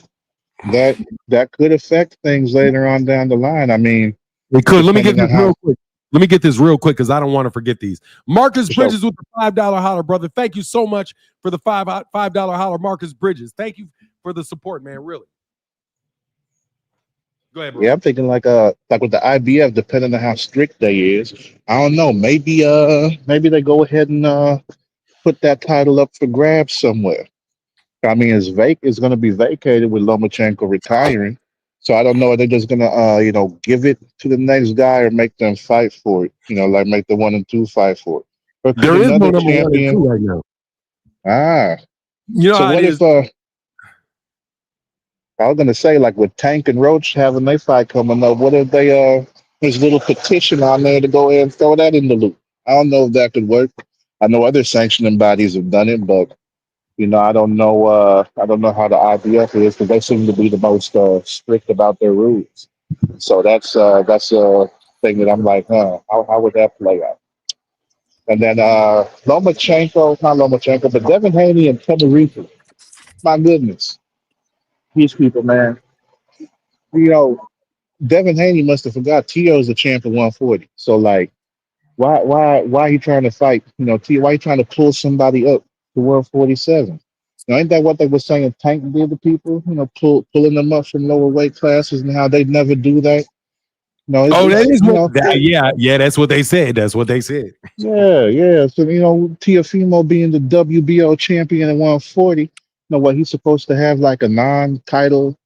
that could affect things later on down the line. I mean, it could. Let me get this real quick. Let me get this real quick because I don't want to forget these. Marcus Bridges with the $5 holler, brother. Thank you so much for the $5 holler, Marcus Bridges. Thank you for the support, man. Really. Go ahead, bro. Yeah, I'm thinking like with the IBF, depending on how strict they is, I don't know. Maybe they go ahead and put that title up for grabs somewhere. I mean, it's going to be vacated with Lomachenko retiring. So I don't know if they're just gonna give it to the next guy or make them fight for it. Like make the 1 and 2 fight for it. Or there is no number champion 1 and 2 right now. So what if I was gonna say, like with Tank and Roach having their fight coming up, what if they there's a little petition on there to go ahead and throw that in the loop? I don't know if that could work. I know other sanctioning bodies have done it, but I don't know. I don't know how the IBF is because they seem to be the most strict about their rules. So that's a thing that I'm like, how would that play out? And then not Lomachenko, but Devin Haney and Tenerife. My goodness, these people, man. Devin Haney must have forgot Tio's the champ at 140. So like, why are you trying to fight? Tio, why are you trying to pull somebody up to 147. Now, ain't that what they were saying Tank did to people? Pulling them up from lower weight classes and how they never do that. No, Oh, that it's is what. Yeah. That's what they said. That's what they said. yeah. So Teofimo being the WBO champion at 140. What he's supposed to have like a non-title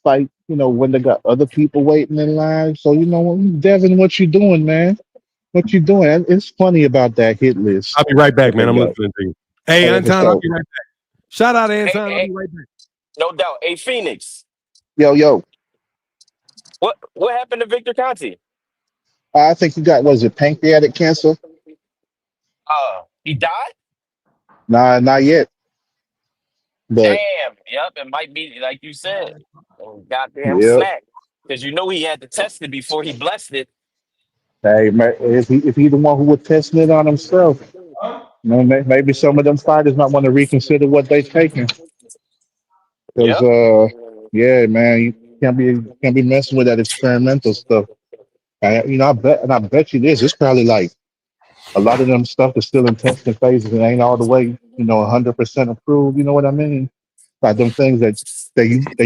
fight. When they got other people waiting in line. So Devin, what you doing, man? What you doing? It's funny about that hit list I'll be right back, that man. they I'm got. listening to you. Hey, Oh, yeah, for Anton, I'll sure. be right back. Shout out to Hey, Anton. I'll hey, be right back. no doubt. Hey, Phoenix, Yo. what happened to Victor Conti? I think you got, was it pancreatic cancer? He died? Nah, not yet. But Damn. Yep, it might be like you said. Goddamn yeah, snack. Because he had to test it before he blessed it. hey, if he the one who was testing it on himself, maybe some of them fighters might want to reconsider what they taking. Because Yep. yeah, man, you can't be messing with that experimental stuff. I bet you this. It's probably like a lot of them stuff is still in testing phases and ain't all the way, 100% approved. You know what I mean? Like them things that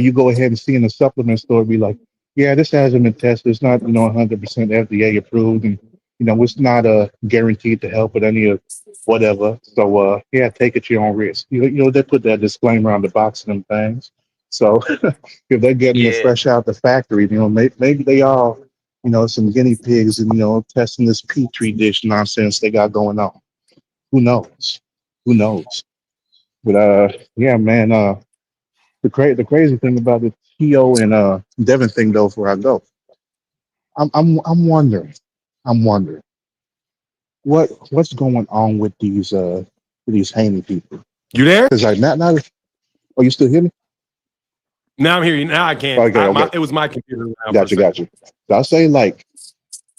you go ahead and see in the supplement store, be like, yeah, this hasn't been tested. It's not 100% FDA approved, and it's not guaranteed to help with any of whatever. So yeah, take it at your own risk. They put that disclaimer on the box of them things. So if they're getting it Yeah. fresh out the factory, maybe they all some guinea pigs and testing this petri dish nonsense they got going on. Who knows? Who knows? But yeah, man. The crazy thing about the Tio and Devin thing though, before I go, I'm wondering, I'm wondering what's going on with these Haney people. You there? Because like not oh, you still hear me? Now I'm hearing you. Now I can't. Okay, okay, It was my computer now for a got you, second. got you. So I say like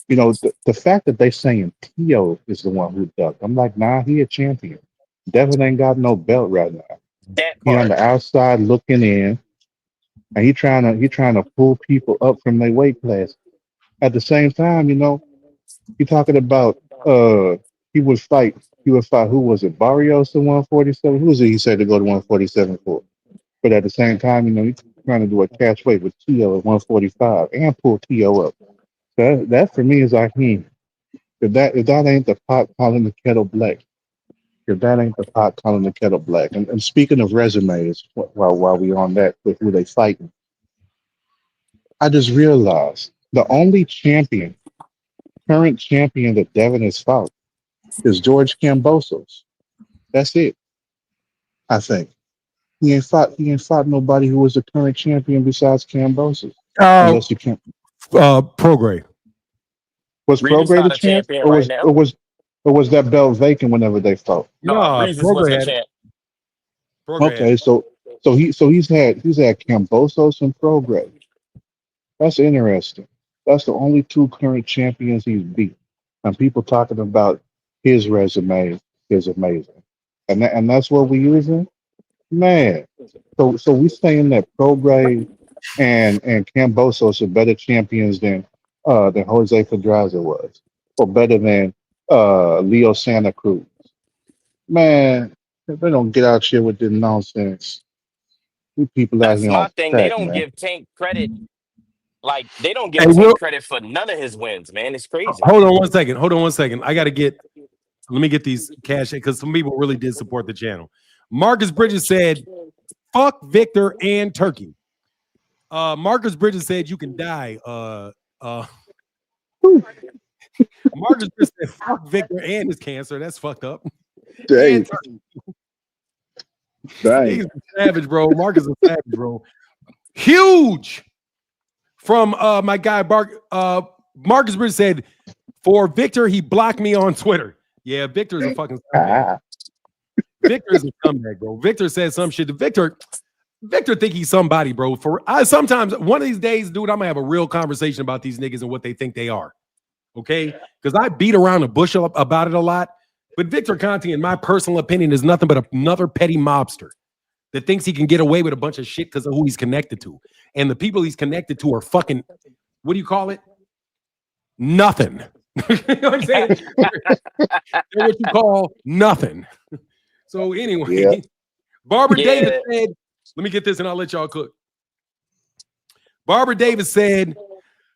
the fact that they saying Tio is the one who ducked. I'm like, nah, he a champion. Devin ain't got no belt right now. That He on part. the outside looking in, and he trying to pull people up from their weight class. At the same time, you're talking about he would fight who was it? Barrios to 147? Who was it he said to go to 147 for? But at the same time, he's trying to do a catch weight with Tio at 145 and pull Tio up. That for me is like if that ain't the pot calling the kettle black. If that ain't the pot calling the kettle black. And speaking of resumes, while we on that with who they fighting, I just realized the only current champion that Devin has fought is George Kambosos. That's it. I think he ain't fought nobody who was a current champion besides Kambosos, Uh, unless you can't. Prograde. Was Reeves Prograde not the a champ, champion or right was now. or was or was that belt vacant whenever they fought? No, No, Reeves was Prograde the had it. champ. Prograde had Okay, it. so he's had Kambosos and Prograde. That's interesting. That's the only two current champions he's beat, and people talking about his resume is amazing, and that's what we using. Man, so we saying that Prograde and Cambosos are better champions than Jose Pedraza was, or better than Leo Santa Cruz. Man, if they don't get out here with this nonsense, we people out That's here on my thing. They crack, don't man. give Tank credit. Like, they don't Hey, give Tank credit for none of his wins, man. It's crazy. hold on one second. Hold on one second. Let me get these cash because some people really did support the channel. Marcus Bridges said, fuck Victor and Turkey. Marcus Bridges said you can die. Whew, Marcus Bridges said, fuck Victor and his cancer. That's fucked up. And dang, Turkey. dang. He's a savage, bro. Marcus is a savage, bro. Huge from my guy Marcus Bridges said, for Victor, he blocked me on Twitter. Yeah, Victor is a fucking scumbag. Ah, Victor is a scumbag, bro. Victor said some shit to Victor think he's somebody, bro. Sometimes one of these days, dude, I'm gonna have a real conversation about these niggas and what they think they are. Okay, because I beat around the bush about it a lot. But Victor Conti, in my personal opinion, is nothing but another petty mobster that thinks he can get away with a bunch of shit because of who he's connected to. And the people he's connected to are fucking, what do you call it? Nothing. You know what I'm saying? They're what you call nothing. So anyway, Yeah. Barbara Davis Yeah. said, let me get this and I'll let y'all cook. Barbara Davis said,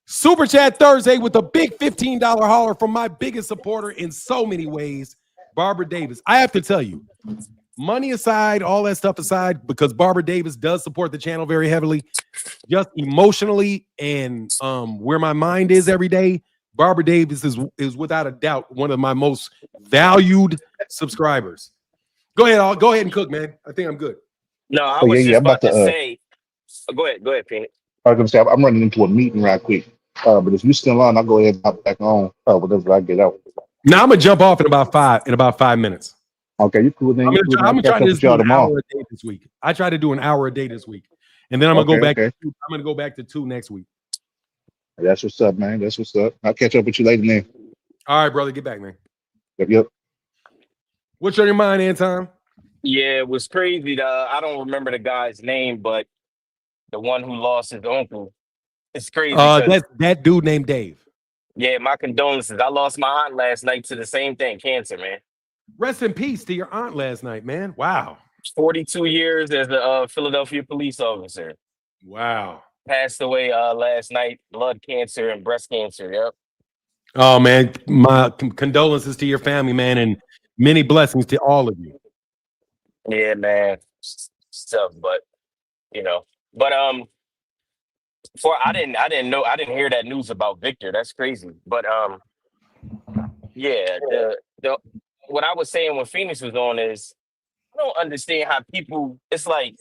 Super Chat Thursday with a big $15 hauler from my biggest supporter in so many ways, Barbara Davis. I have to tell you, money aside, all that stuff aside, because Barbara Davis does support the channel very heavily, just emotionally and where my mind is every day, Barbara Davis is without a doubt one of my most valued subscribers. Go ahead and cook, man. I think I'm good. No, I Oh yeah, was yeah. just I'm about about to to. say. Go ahead, Phoenix. I was gonna say I'm running into a meeting right quick. But if you still on, I'll go ahead and hop back on. Whenever I get out. Now I'm gonna jump off in about 5 minutes. Okay, you cool then? You cool? Then I'm I'll gonna try catch to up just with do y'all an tomorrow. hour a day this week. I try to do an hour a day this week, and then I'm gonna Okay, go back. okay. I'm gonna go back to 2 next week. That's what's up, man. That's what's up. I'll catch up with you later, man. All right, brother, get back, man. Yep. What's on your mind, Anton? Yeah, it was crazy. I don't remember the guy's name, but the one who lost his uncle. It's crazy because That dude named Dave. yeah, my condolences. I lost my aunt last night to the same thing, cancer, man. Rest in peace to your aunt last night, man. Wow. 42 years as a Philadelphia police officer. Wow. Passed away last night, blood cancer and breast cancer. Yep. Oh man, my condolences to your family, man, and many blessings to all of you. Yeah, man. Stuff, but you know, but for I didn't hear that news about Victor. That's crazy. But yeah, the what I was saying when Phoenix was on is I don't understand how people. It's like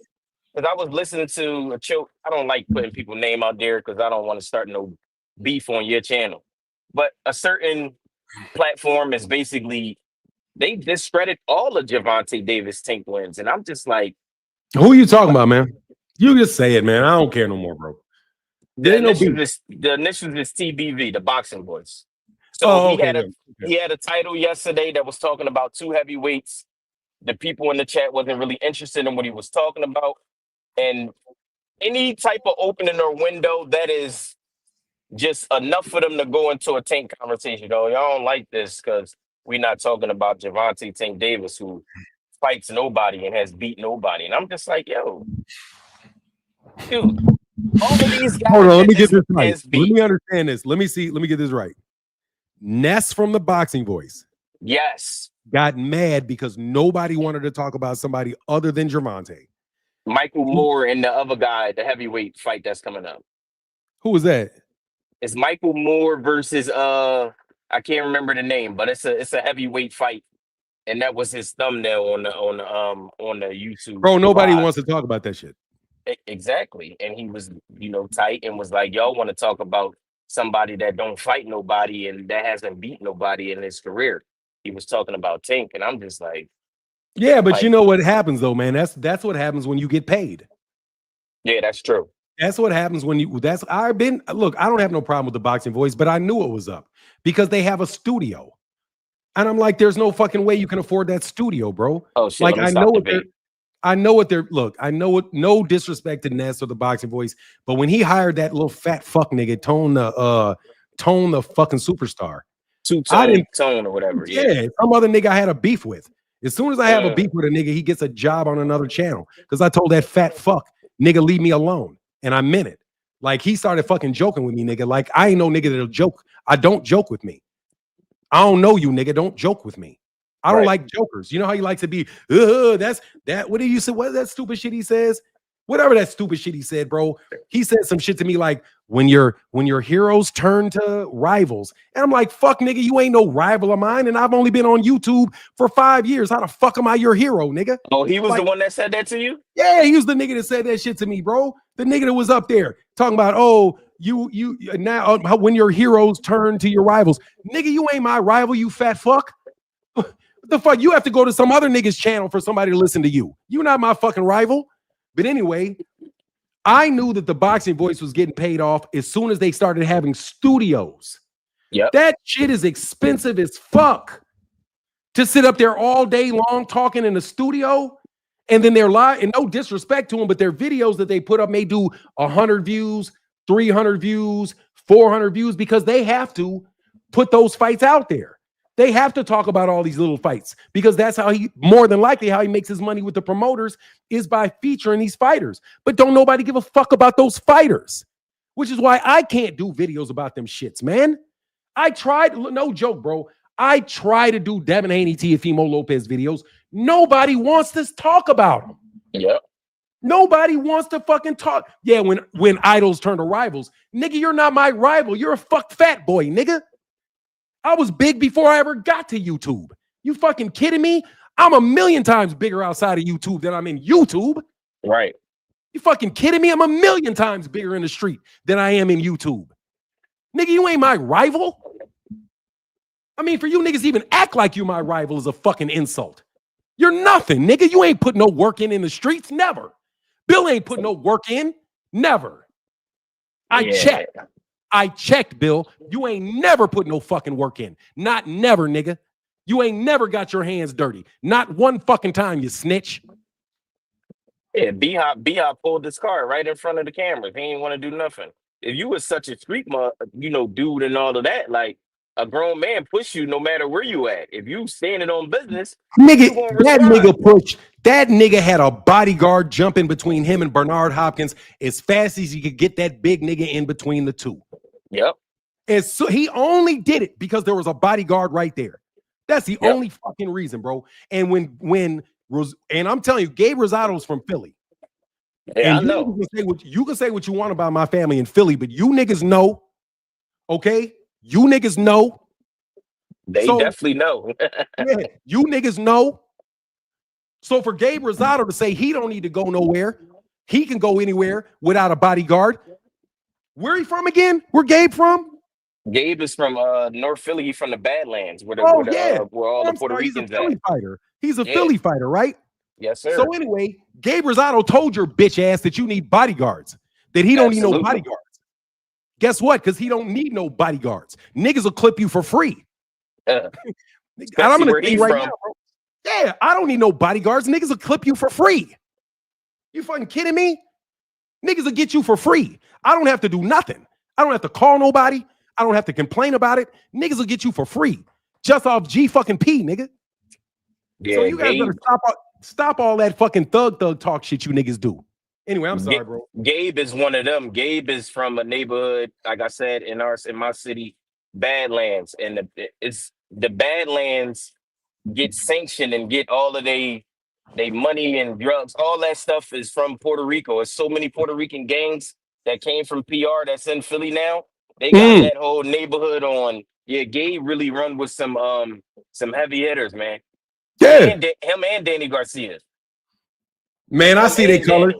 because I was listening to a show. I don't like putting people's name out there because I don't want to start no beef on your channel. But a certain platform is basically they discredit all of Gervonta Davis tank wins, and I'm just like, Who are you talking about, man? You just say it, man. I don't care no more, bro. the There ain't no beef. initials is TBV, the boxing voice. So Oh, okay. he had a title yesterday that was talking about 2 heavyweights. The people in the chat wasn't really interested in what he was talking about, and any type of opening or window that is just enough for them to go into a tank conversation. Y'all don't like this because we're not talking about Gervonta Tank Davis, who fights nobody and has beat nobody. And I'm just like, yo, dude, all of these Hold guys on, let that me this get this right. has Let beat. me understand this. Let me get this right. Ness from the boxing voice Yes. got mad because nobody wanted to talk about somebody other than Gervonta. Michael Moore and the other guy, the heavyweight fight that's coming up. Who was that? It's Michael Moore versus I can't remember the name, but it's a heavyweight fight. And that was his thumbnail on the YouTube. Bro, nobody live. wants to talk about that shit. Exactly. And he was, tight and was like, y'all want to talk about somebody that don't fight nobody and that hasn't beat nobody in his career. He was talking about Tank, and I'm just like, Yeah, but like, you know what happens though, man. That's what happens when you get paid. yeah, that's true. That's what happens when you I don't have no problem with the boxing voice, but I knew it was up because they have a studio. And I'm like, there's no fucking way you can afford that studio, bro. Oh shit, Like let me stop the debate. I know what they're no disrespect to Ness or the boxing voice, but when he hired that little fat fuck nigga, Tone the fucking superstar. Tone or whatever. Yeah. Some other nigga I had a beef with. As soon as I have a beef with a nigga, he gets a job on another channel. Because I told that fat fuck, nigga, leave me alone. And I meant it. Like he started fucking joking with me, nigga. Like I ain't no nigga that'll joke. I don't joke with me. I don't know you, nigga. Don't joke with me. I don't like jokers. You know how you like to be, that's that. What did you say? What is that stupid shit he says? Whatever that stupid shit he said, bro. He said some shit to me like when your heroes turn to rivals. And I'm like, fuck, nigga, you ain't no rival of mine. And I've only been on YouTube for 5 years. How the fuck am I your hero, nigga? Oh, he was the one that said that to you? Yeah, he was the nigga that said that shit to me, bro. The nigga that was up there talking about, oh, you now when your heroes turn to your rivals. Nigga, you ain't my rival, you fat fuck. What the fuck? You have to go to some other nigga's channel for somebody to listen to you. You're not my fucking rival. But anyway, I knew that the boxing voice was getting paid off as soon as they started having studios. Yeah, that shit is expensive as fuck to sit up there all day long talking in the studio. And then they're live, and no disrespect to them, but their videos that they put up may do 100 views, 300 views, 400 views because they have to put those fights out there. They have to talk about all these little fights because that's how more than likely how he makes his money with the promoters is by featuring these fighters. But don't nobody give a fuck about those fighters, which is why I can't do videos about them shits, man. I tried, no joke, bro. I try to do Devin, Haney, Teofimo, Lopez videos. Nobody wants to talk about them. Yep. Nobody wants to fucking talk. Yeah, when idols turn to rivals, nigga, you're not my rival. You're a fuck fat boy, nigga. I was big before I ever got to YouTube. You fucking kidding me? I'm a million times bigger outside of YouTube than I'm in YouTube. Right. You fucking kidding me? I'm a million times bigger in the street than I am in YouTube. Nigga, you ain't my rival. I mean, for you niggas to even act like you my rival is a fucking insult. You're nothing, nigga. You ain't put no work in the streets. Never. Bill ain't put no work in. Never. I checked, Bill. You ain't never put no fucking work in. Not never, nigga. You ain't never got your hands dirty. Not one fucking time, you snitch. Yeah, B-Hop pulled this car right in front of the cameras. He ain't want to do nothing. If you was such a street dude and all of that, like a grown man push you no matter where you at. If you standing on business, nigga, that nigga had a bodyguard jumping between him and Bernard Hopkins as fast as he could get that big nigga in between the two. Yep. And so he only did it because there was a bodyguard right there. That's the only fucking reason, bro. And and I'm telling you, Gabe Rosado's from Philly. Yeah, and I know. You can say what you want about my family in Philly, but you niggas know, okay? You niggas know. They definitely know. Yeah, you niggas know. So for Gabe Rosado to say he don't need to go nowhere, he can go anywhere without a bodyguard. Where he from again? Where Gabe from? Gabe is from North Philly. He's from the Badlands, where all the Puerto Ricans he's a Philly at. fighter. He's a Philly fighter, right? Yes, sir. So anyway, Gabe Rosado told your bitch ass that you need bodyguards, that he don't need no bodyguards. Guess what? Because he don't need no bodyguards. Niggas will clip you for free. I'm gonna say right now, bro. Yeah, I don't need no bodyguards. Niggas will clip you for free. You fucking kidding me? Niggas will get you for free. I don't have to do nothing. I don't have to call nobody. I don't have to complain about it. Niggas will get you for free. Just off G fucking P, nigga. Yeah, so you guys better stop all that fucking thug talk shit you niggas do. Anyway, I'm sorry, bro. Gabe is one of them. Gabe is from a neighborhood, like I said, in my city, Badlands. And it's the Badlands get sanctioned and get all of they money and drugs. All that stuff is from Puerto Rico. There's so many Puerto Rican gangs that came from PR that's in Philly now. They got that whole neighborhood on. Yeah, Gabe really run with some heavy hitters, man. Yeah. Him and Danny Garcia. Man, I see their colors.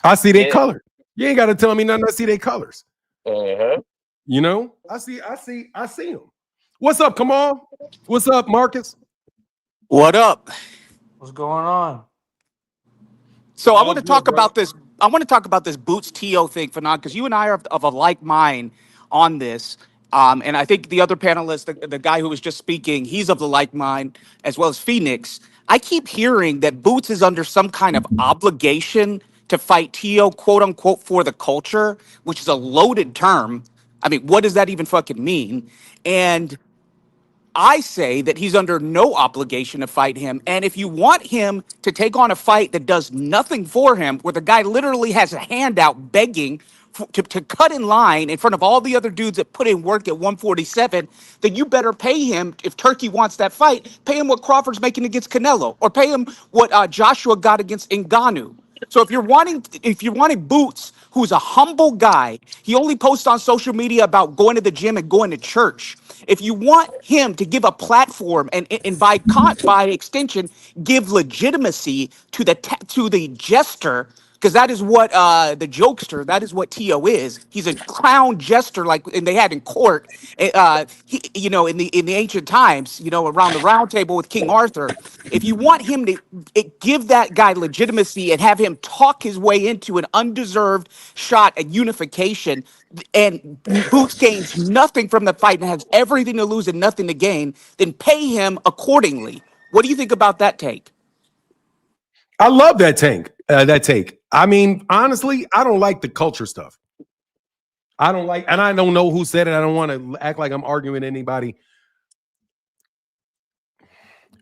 I see their color. You ain't got to tell me nothing. I see their colors. Uh-huh. You know, I see them. What's up, Kamal? What's up, Marcus? What up? What's going on? So I want to talk about this. I want to talk about this Boots T.O. thing, Fanon, because you and I are of a like mind on this. And I think the other panelist, the guy who was just speaking, he's of the like mind, as well as Phoenix. I keep hearing that Boots is under some kind of obligation to fight T.O., quote unquote, for the culture, which is a loaded term. I mean, what does that even fucking mean? And I say that he's under no obligation to fight him. And if you want him to take on a fight that does nothing for him, where the guy literally has a hand out begging to cut in line in front of all the other dudes that put in work at 147, then you better pay him, if Turkey wants that fight, pay him what Crawford's making against Canelo, or pay him what Joshua got against Ngannou. So if you're wanting Boots, who's a humble guy, he only posts on social media about going to the gym and going to church. If you want him to give a platform and by extension give legitimacy to the jester, because that is what the jokester, that is what T.O. is. He's a clown jester, and they had in court, in the ancient times, around the round table with King Arthur. If you want him to give that guy legitimacy and have him talk his way into an undeserved shot at unification, and Boots gains nothing from the fight and has everything to lose and nothing to gain, then pay him accordingly. What do you think about that take? I love that take. I mean, honestly, I don't like the culture stuff. And I don't know who said it. I don't want to act like I'm arguing with anybody.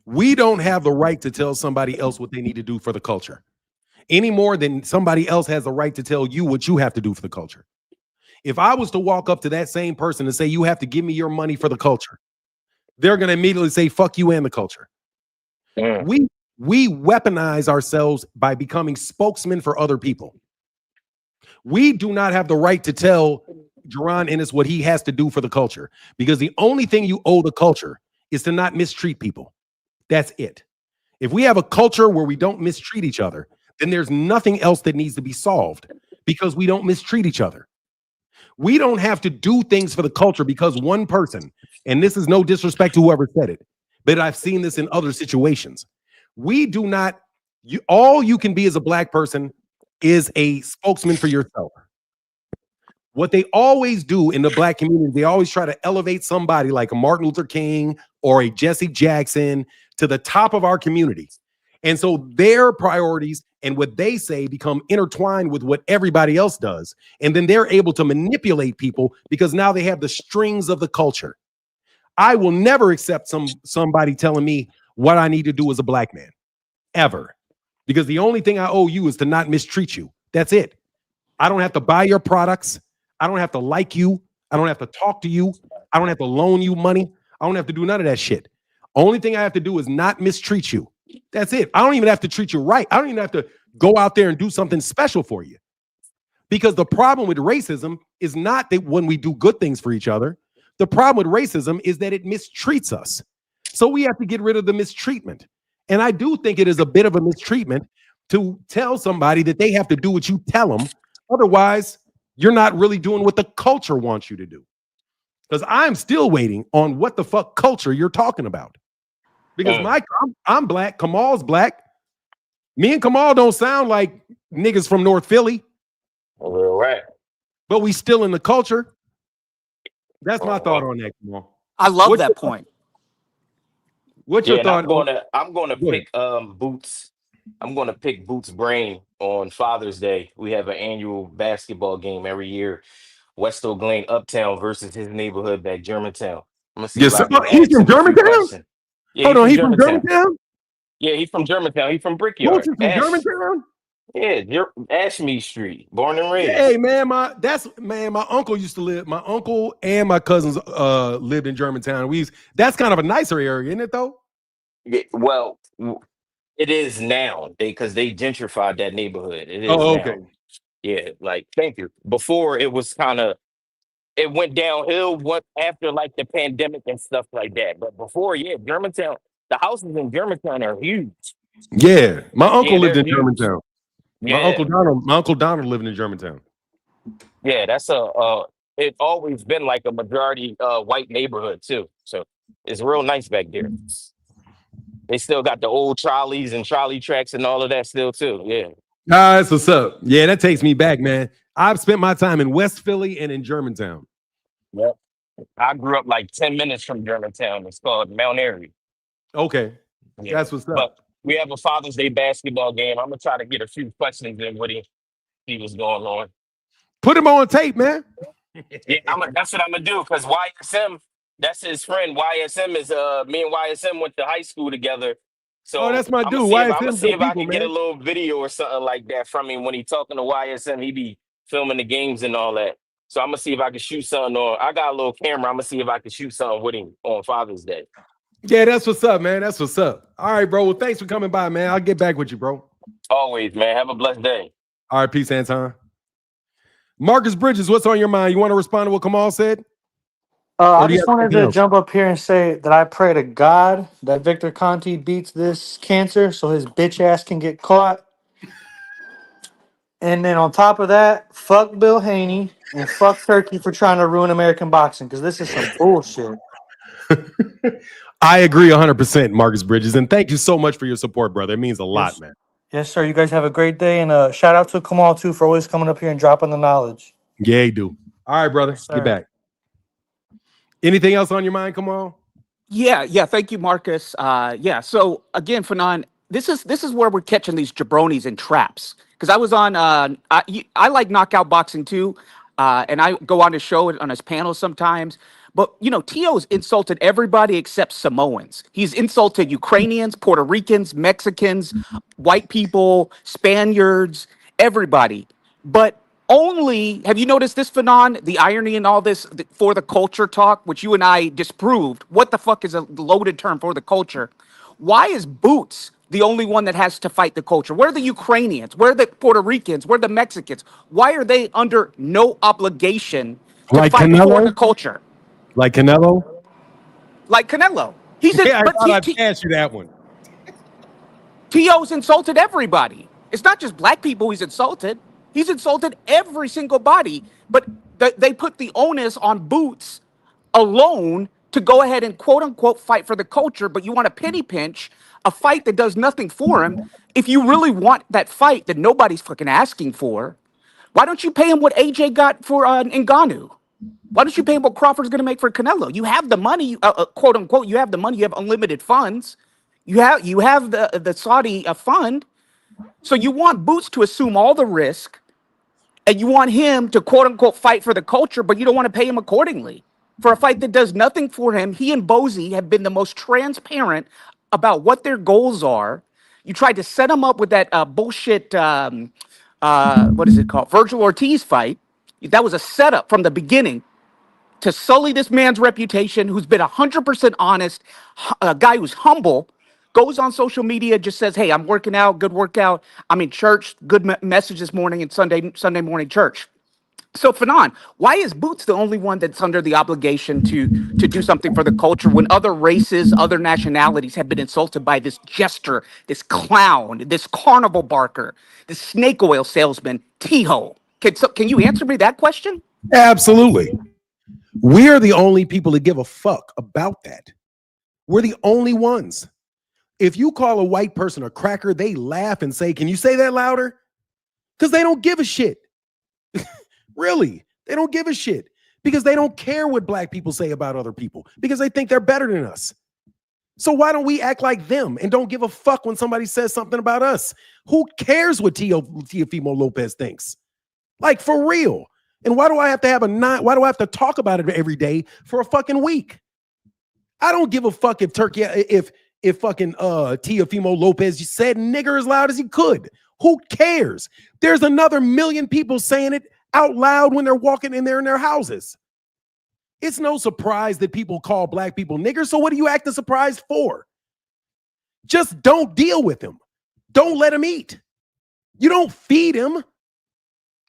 We don't have the right to tell somebody else what they need to do for the culture any more than somebody else has the right to tell you what you have to do for the culture. If I was to walk up to that same person and say, you have to give me your money for the culture, they're going to immediately say, fuck you and the culture. Mm. We weaponize ourselves by becoming spokesmen for other people. We do not have the right to tell Jerron Ennis what he has to do for the culture, because the only thing you owe the culture is to not mistreat people. That's it. If we have a culture where we don't mistreat each other, then there's nothing else that needs to be solved, because we don't mistreat each other. We don't have to do things for the culture because one person, and this is no disrespect to whoever said it, but I've seen this in other situations. We do not, all you can be as a black person is a spokesman for yourself. What they always do in the black community, they always try to elevate somebody like a Martin Luther King or a Jesse Jackson to the top of our community. And so their priorities and what they say become intertwined with what everybody else does. And then they're able to manipulate people because now they have the strings of the culture. I will never accept somebody telling me what I need to do as a black man, ever. Because the only thing I owe you is to not mistreat you. That's it. I don't have to buy your products. I don't have to like you. I don't have to talk to you. I don't have to loan you money. I don't have to do none of that shit. Only thing I have to do is not mistreat you. That's it. I don't even have to treat you right. I don't even have to go out there and do something special for you. Because the problem with racism is not that when we do good things for each other. The problem with racism is that it mistreats us. So we have to get rid of the mistreatment. And I do think it is a bit of a mistreatment to tell somebody that they have to do what you tell them. Otherwise, you're not really doing what the culture wants you to do. Because I'm still waiting on what the fuck culture you're talking about. Because I'm black, Kamal's black. Me and Kamal don't sound like niggas from North Philly. All right. But we still in the culture. That's my thought on that, Kamal. I love that point. What's your thought? I'm gonna pick Boots. I'm gonna pick Boots' brain on Father's Day. We have an annual basketball game every year. West Oak Lane Uptown versus his neighborhood back Germantown. I'm gonna see if I can he's from Germantown? Yeah, hold on, he's from Germantown? Yeah, he's from Germantown. He's from Brickyard. Boots is from Germantown? Yeah, Ashmead Street, born and raised. Hey man, my uncle used to live. My uncle and my cousins lived in Germantown. That's kind of a nicer area, isn't it though? Yeah, well, it is now because they gentrified that neighborhood. It is okay. now. Yeah, like thank you. Before it was it went downhill after like the pandemic and stuff like that. But before, yeah, Germantown, the houses in Germantown are huge. Yeah, my uncle lived in Germantown. Yeah. My uncle Donald lived in Germantown. Yeah, that's it's always been like a majority white neighborhood too. So it's real nice back there. They still got the old trolleys and trolley tracks and all of that still too. Yeah. That's what's up. Yeah, that takes me back, man. I've spent my time in West Philly and in Germantown. Yep. I grew up like 10 minutes from Germantown. It's called Mount Airy. Okay. Yeah. That's what's up. But we have a Father's Day basketball game. I'm gonna try to get a few questions in with him, see what's going on. Put him on tape, man. Yeah, that's what I'm gonna do because YSM, that's his friend. YSM is me and YSM went to high school together. So that's my dude. I'm gonna see if I can get a little video or something like that from him when he talking to YSM. He be filming the games and all that. So I'm gonna see if I can shoot something on. I got a little camera. I'm gonna see if I can shoot something with him on Father's Day. Yeah, that's what's up, man. That's what's up. All right, bro. Well, thanks for coming by, man. I'll get back with you, bro. Always, man. Have a blessed day. All right, peace, Anton. Marcus Bridges, what's on your mind? You want to respond to what Kamal said? I just wanted to jump up here and say that I pray to God that Victor Conti beats this cancer so his bitch ass can get caught. And then on top of that, fuck Bill Haney and fuck Turkey for trying to ruin American boxing because this is some bullshit. I agree 100%, Marcus Bridges. And thank you so much for your support, brother. It means a lot, man. Yes, sir. You guys have a great day. And shout out to Kamal, too, for always coming up here and dropping the knowledge. Yeah, you do. All right, brother. Yes, get back. Anything else on your mind, Kamal? Yeah. Thank you, Marcus. So again, Fanon, this is where we're catching these jabronis and traps. Because I was on, I like knockout boxing too. and I go on his show on his panel sometimes. But Tio's insulted everybody except Samoans. He's insulted Ukrainians, Puerto Ricans, Mexicans, white people, Spaniards, everybody. But only have you noticed this, Fanon? The irony in all this for the culture talk, which you and I disproved. What the fuck is a loaded term for the culture? Why is Boots the only one that has to fight the culture? Where are the Ukrainians? Where are the Puerto Ricans? Where are the Mexicans? Why are they under no obligation to Like fight for the Canelo? culture? Like Canelo? Like Canelo. He's in, Yeah, I but thought I'd pass you that one. T.O.'s insulted everybody. It's not just black people he's insulted. He's insulted every single body. But they put the onus on Boots alone to go ahead and quote unquote fight for the culture. But you want to penny pinch a fight that does nothing for him. If you really want that fight that nobody's fucking asking for, why don't you pay him what AJ got for Ngannou? Why don't you pay him what Crawford's going to make for Canelo? You have the money, quote unquote. You have the money. You have unlimited funds. You have the Saudi fund. So you want Boots to assume all the risk, and you want him to quote unquote fight for the culture, but you don't want to pay him accordingly for a fight that does nothing for him. He and Bozy have been the most transparent about what their goals are. You tried to set him up with that bullshit. What is it called? Virgil Ortiz fight. That was a setup from the beginning to sully this man's reputation, who's been 100% honest, a guy who's humble, goes on social media, just says, hey, I'm working out, good workout. I'm in church, good message this morning in Sunday morning church. So Fanon, why is Boots the only one that's under the obligation to do something for the culture when other races, other nationalities have been insulted by this jester, this clown, this carnival barker, this snake oil salesman, T-Ho? Can you answer me that question? Absolutely. We're the only people that give a fuck about that. We're the only ones. If you call a white person a cracker, they laugh and say, can you say that louder? Because they don't give a shit. Really, they don't give a shit because they don't care what black people say about other people because they think they're better than us. So why don't we act like them and don't give a fuck when somebody says something about us? Who cares what Teofimo Lopez thinks? Like, for real. And why do I have to why do I have to talk about it every day for a fucking week? I don't give a fuck if fucking Teofimo Lopez said nigger as loud as he could. Who cares? There's another million people saying it out loud when they're walking in there in their houses. It's no surprise that people call black people niggers. So what are you acting surprised for? Just don't deal with him. Don't let him eat. You don't feed him.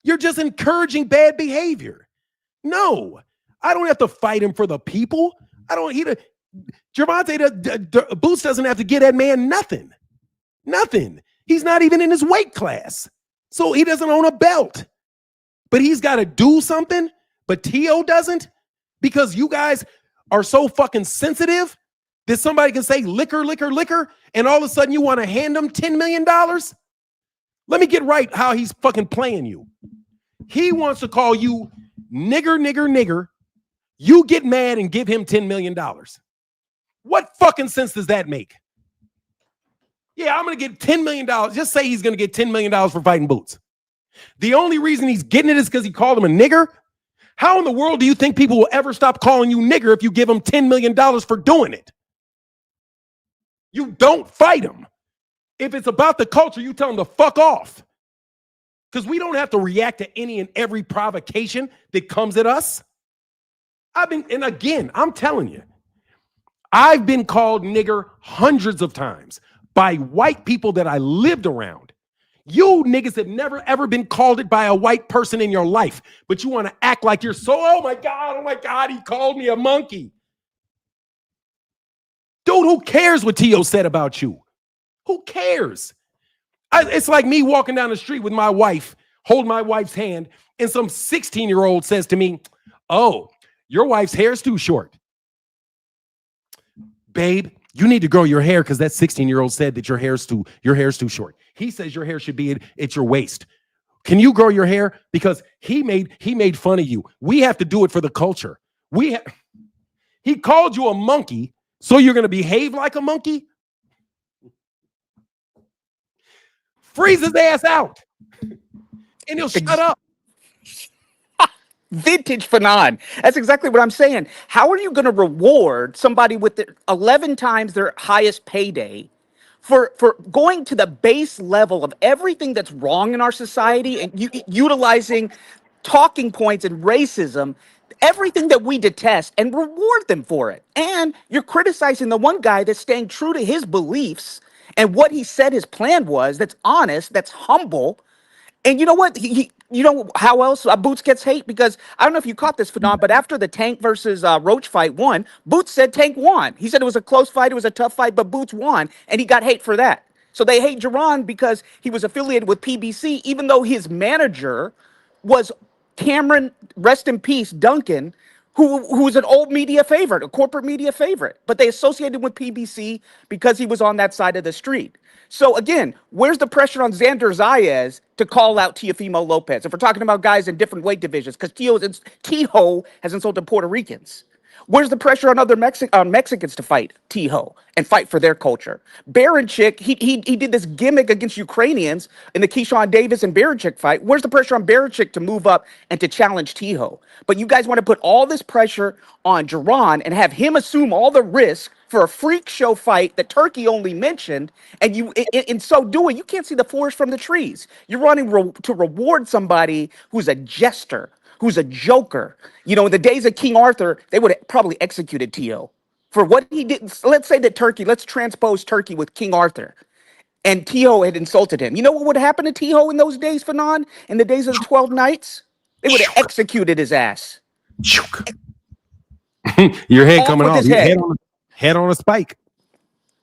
You're just encouraging bad behavior. No, I don't have to fight him for the people. Gervonta Boots doesn't have to get that man nothing. Nothing. He's not even in his weight class. So he doesn't own a belt. But he's got to do something, but T.O. doesn't, because you guys are so fucking sensitive that somebody can say liquor, liquor, liquor, and all of a sudden you want to hand him $10 million? Let me get right how he's fucking playing you. He wants to call you nigger, nigger, nigger. You get mad and give him $10 million. What fucking sense does that make? Yeah, I'm going to get $10 million. Just say he's going to get $10 million for fighting Boots. The only reason he's getting it is because he called him a nigger. How in the world do you think people will ever stop calling you nigger if you give them $10 million for doing it? You don't fight him. If it's about the culture, you tell them to fuck off. Because we don't have to react to any and every provocation that comes at us. And again, I'm telling you, I've been called nigger hundreds of times by white people that I lived around. You niggas have never ever been called it by a white person in your life, but you want to act like you're so, oh my God, he called me a monkey. Dude, who cares what T.O. said about you? Who cares? It's like me walking down the street with my wife, hold my wife's hand, and some 16-year-old says to me, oh, your wife's hair's too short. Babe, you need to grow your hair because that 16-year-old said that your hair's too short. He says your hair should be at your waist. Can you grow your hair? Because he made fun of you. We have to do it for the culture. He called you a monkey, so you're going to behave like a monkey? Freeze his ass out, and he'll shut up. Vintage Fanon. That's exactly what I'm saying. How are you going to reward somebody with 11 times their highest payday for going to the base level of everything that's wrong in our society and utilizing talking points and racism, everything that we detest, and reward them for it? And you're criticizing the one guy that's staying true to his beliefs and what he said his plan was, that's honest, that's humble. And you know what? You know how else Boots gets hate? Because I don't know if you caught this, Phenom, but after the Tank versus Roach fight won, Boots said Tank won. He said it was a close fight, it was a tough fight, but Boots won, and he got hate for that. So they hate Jerron because he was affiliated with PBC, even though his manager was Cameron, rest in peace, Duncan, who's an old media favorite, a corporate media favorite, but they associated him with PBC because he was on that side of the street. So again, where's the pressure on Xander Zayas to call out Teofimo Lopez? If we're talking about guys in different weight divisions, because Tijo has insulted Puerto Ricans. Where's the pressure on other Mexicans to fight Tijo and fight for their culture? Baranchik, he did this gimmick against Ukrainians in the Keyshawn Davis and Baranchik fight. Where's the pressure on Baranchik to move up and to challenge Tijo? But you guys want to put all this pressure on Jerron and have him assume all the risk for a freak show fight that Turkey only mentioned, and you, in so doing, you can't see the forest from the trees. You're running to reward somebody who's a jester, who's a joker. You know, in the days of King Arthur, they would have probably executed Tio for what he did. Let's say that let's transpose Turkey with King Arthur, and Tio had insulted him. You know what would happen to Tio in those days, Fanon? In the days of the 12 Knights? They would have executed his ass. Your head coming off. His head. Head on a spike.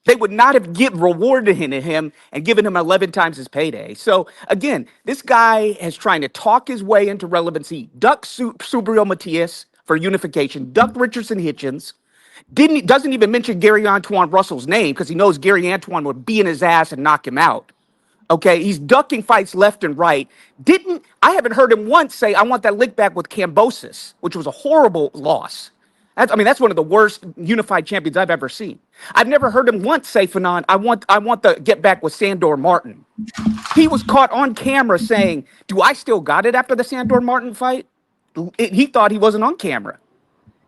They would not have rewarded him and given him 11 times his payday. So again, this guy is trying to talk his way into relevancy. Duck Subriel Matias for unification. Duck Richardson Hitchens. Doesn't even mention Gary Antoine Russell's name because he knows Gary Antoine would be in his ass and knock him out. Okay, he's ducking fights left and right. I haven't heard him once say, I want that lick back with Kambosos, which was a horrible loss. That's one of the worst unified champions I've ever seen. I've never heard him once say, Fanon, I want the get back with Sandor Martin. He was caught on camera saying, do I still got it after the Sandor Martin fight? He thought he wasn't on camera.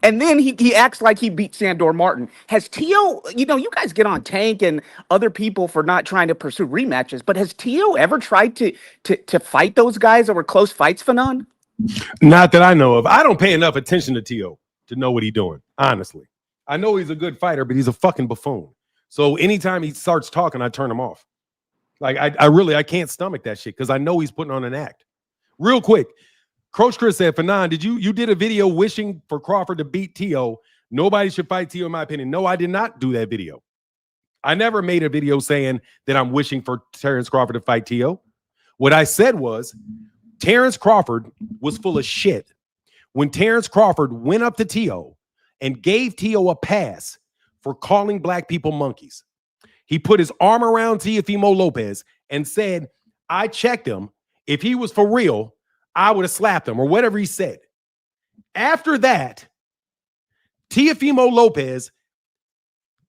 And then he acts like he beat Sandor Martin. Has Tio, you guys get on Tank and other people for not trying to pursue rematches, but has Tio ever tried to fight those guys that were close fights, Fanon? Not that I know of. I don't pay enough attention to Tio to know what he's doing, honestly. I know he's a good fighter, but he's a fucking buffoon. So anytime he starts talking, I turn him off. Like, I can't stomach that shit because I know he's putting on an act. Real quick, Coach Chris said, Fanon, you did a video wishing for Crawford to beat Tio. Nobody should fight Tio, in my opinion. No, I did not do that video. I never made a video saying that I'm wishing for Terrence Crawford to fight Tio. What I said was Terrence Crawford was full of shit when Terrence Crawford went up to Tio and gave Tio a pass for calling black people monkeys. He put his arm around Teofimo Lopez and said, I checked him. If he was for real, I would have slapped him, or whatever he said. After that, Teofimo Lopez's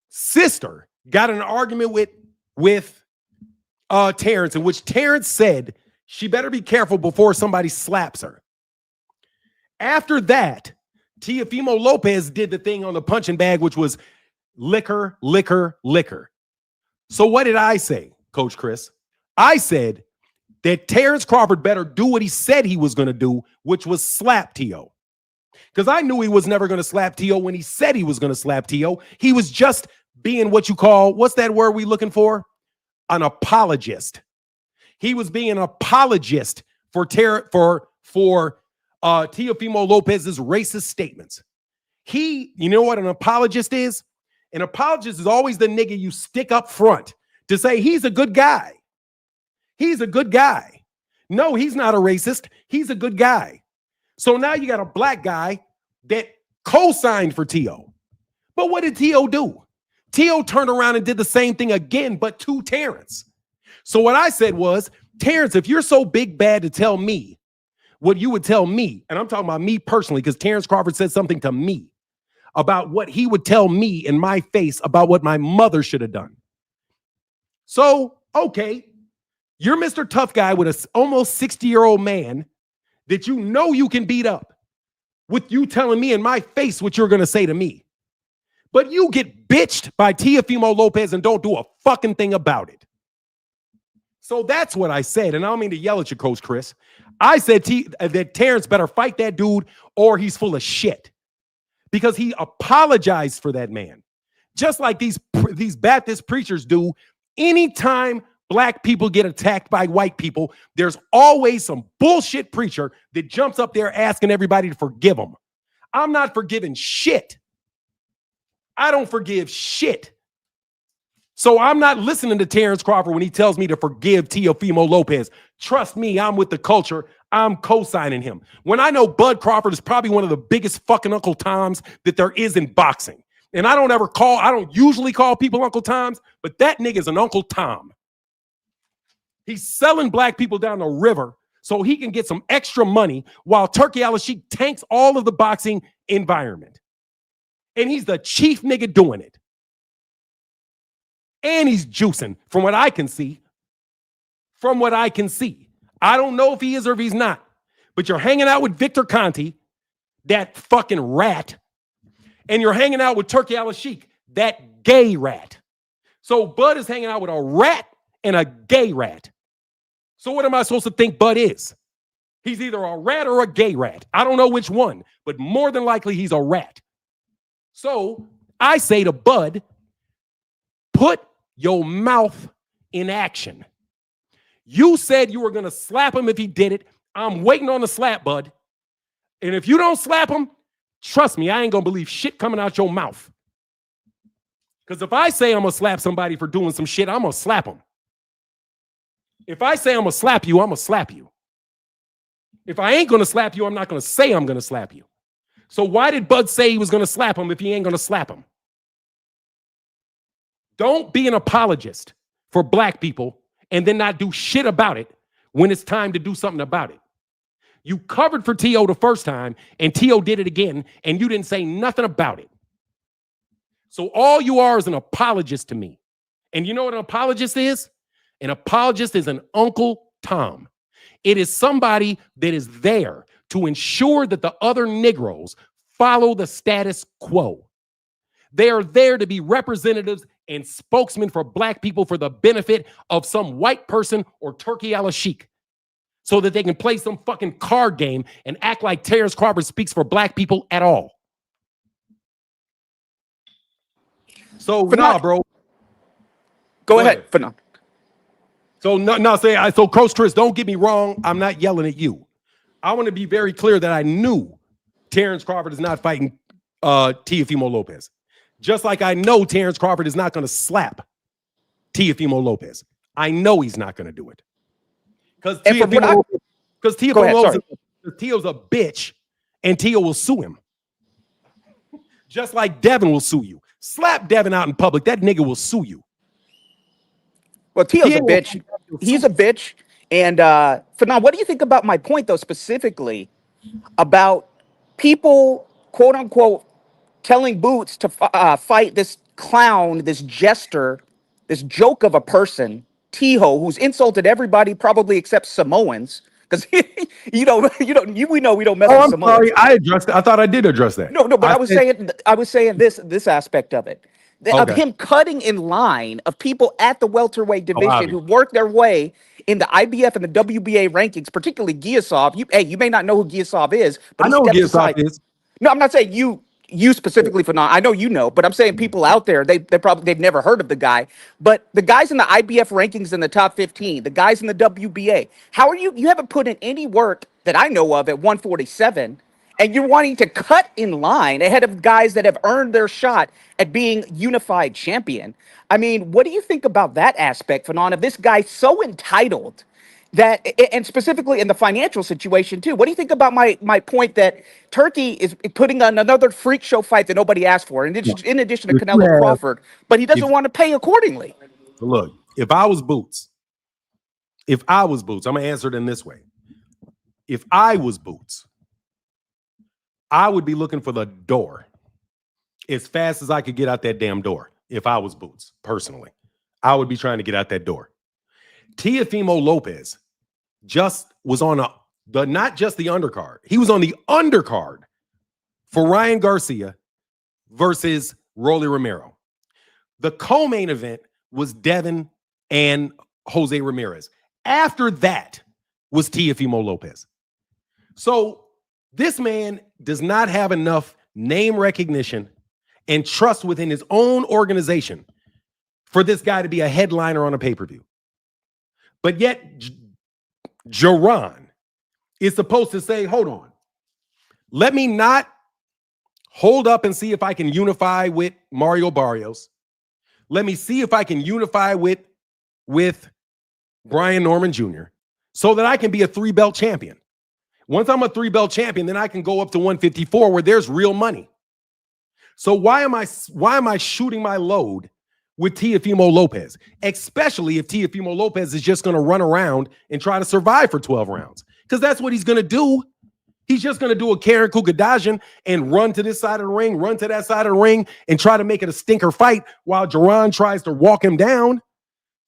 sister got in an argument with Terrence, in which Terrence said she better be careful before somebody slaps her. After that, Teofimo Lopez did the thing on the punching bag, which was liquor, liquor, liquor. So what did I say, Coach Chris? I said that Terrence Crawford better do what he said he was going to do, which was slap Tio. Because I knew he was never going to slap Tio when he said he was going to slap Tio. He was just being what you call, what's that word we looking for? An apologist. He was being an apologist for Teofimo Lopez's racist statements. You know what an apologist is? An apologist is always the nigga you stick up front to say he's a good guy. He's a good guy. No, he's not a racist. He's a good guy. So now you got a black guy that co-signed for Tio. But what did Tio do? Tio turned around and did the same thing again, but to Terrence. So what I said was, Terrence, if you're so big bad to tell me what you would tell me, and I'm talking about me personally, because Terrence Crawford said something to me about what he would tell me in my face about what my mother should have done. So, okay, you're Mr. Tough Guy with an almost 60-year-old man that you know you can beat up. with you telling me in my face what you're going to say to me. But you get bitched by Teofimo Lopez and don't do a fucking thing about it. So that's what I said. And I don't mean to yell at you, Coach Chris. I said that Terrence better fight that dude or he's full of shit. Because he apologized for that man. Just like these Baptist preachers do. Anytime black people get attacked by white people, there's always some bullshit preacher that jumps up there asking everybody to forgive them. I'm not forgiving shit. I don't forgive shit. So I'm not listening to Terrence Crawford when he tells me to forgive Teofimo Lopez. Trust me, I'm with the culture. I'm co-signing him. When I know Bud Crawford is probably one of the biggest fucking Uncle Toms that there is in boxing. And I don't usually call people Uncle Toms, but that nigga's an Uncle Tom. He's selling black people down the river so he can get some extra money while Turkey Al-Sheikh tanks all of the boxing environment. And he's the chief nigga doing it. And he's juicing from what I can see. From what I can see. I don't know if he is or if he's not. But you're hanging out with Victor Conte, that fucking rat. And you're hanging out with Turkey Al-Sheikh, that gay rat. So Bud is hanging out with a rat and a gay rat. So what am I supposed to think Bud is? He's either a rat or a gay rat. I don't know which one, but more than likely he's a rat. So I say to Bud, put your mouth in action. You said you were going to slap him if he did it. I'm waiting on the slap, Bud. And if you don't slap him, trust me, I ain't going to believe shit coming out your mouth. Because if I say I'm going to slap somebody for doing some shit, I'm going to slap him. If I say I'm going to slap you, I'm going to slap you. If I ain't going to slap you, I'm not going to say I'm going to slap you. So why did Bud say he was going to slap him if he ain't going to slap him? Don't be an apologist for black people and then not do shit about it when it's time to do something about it. You covered for T.O. the first time, and T.O. did it again, and you didn't say nothing about it. So all you are is an apologist to me. And you know what an apologist is? An apologist is an Uncle Tom. It is somebody that is there to ensure that the other Negroes follow the status quo. They are there to be representatives and spokesmen for black people for the benefit of some white person or Turkey Al-Sheikh, so that they can play some fucking card game and act like Terrence Crawford speaks for black people at all. So nah, bro. Go ahead. Fanon. So Coach Chris, don't get me wrong. I'm not yelling at you. I want to be very clear that I knew Terrence Crawford is not fighting Teofimo Lopez. Just like I know Terrence Crawford is not going to slap Teofimo Lopez. I know he's not going to do it. Because Teo's a bitch, and Teo will sue him. Just like Devin will sue you. Slap Devin out in public. That nigga will sue you. Well, Teo's a bitch. He's a bitch. And Fanon, what do you think about my point, though, specifically about people, quote unquote, telling Boots to fight this clown, this jester, this joke of a person, T-Ho, who's insulted everybody probably except Samoans, because we know we don't mess with I'm Samoans. sorry, I thought I did address that. No, but I was saying this aspect of it. Of him cutting in line of people at the welterweight division who work their way in the IBF and the WBA rankings, particularly Giasov. You may not know who Giasov is, but I know who Giasov is. No, I'm not saying you specifically for I know you know, but I'm saying people out there, they've never heard of the guy. But the guys in the IBF rankings in the top 15, the guys in the WBA, how are you haven't put in any work that I know of at 147, and you're wanting to cut in line ahead of guys that have earned their shot at being unified champion. I mean, what do you think about that aspect, Fanon, of this guy so entitled that, and specifically in the financial situation too? What do you think about my point that Turkey is putting on another freak show fight that nobody asked for, in addition to Canelo Crawford, but he doesn't want to pay accordingly? Look, if I was Boots, I'm going to answer it in this way. If I was Boots, I would be looking for the door as fast as I could get out that damn door. If I was Boots, personally, I would be trying to get out that door. Teofimo Lopez just was on not just the undercard. He was on the undercard for Ryan Garcia versus Rolly Romero. The co-main event was Devin and Jose Ramirez. After that was Teofimo Lopez. So this man does not have enough name recognition and trust within his own organization for this guy to be a headliner on a pay-per-view. But yet, Gervonta is supposed to say, hold on, let me not hold up and see if I can unify with Mario Barrios. Let me see if I can unify with Brian Norman Jr. so that I can be a 3-belt champion. Once I'm a 3-belt champion, then I can go up to 154 where there's real money. So why am I shooting my load with Teofimo Lopez, especially if Teofimo Lopez is just going to run around and try to survive for 12 rounds? Because that's what he's going to do. He's just going to do a Karen Kukadajian and run to this side of the ring, run to that side of the ring, and try to make it a stinker fight while Gervonta tries to walk him down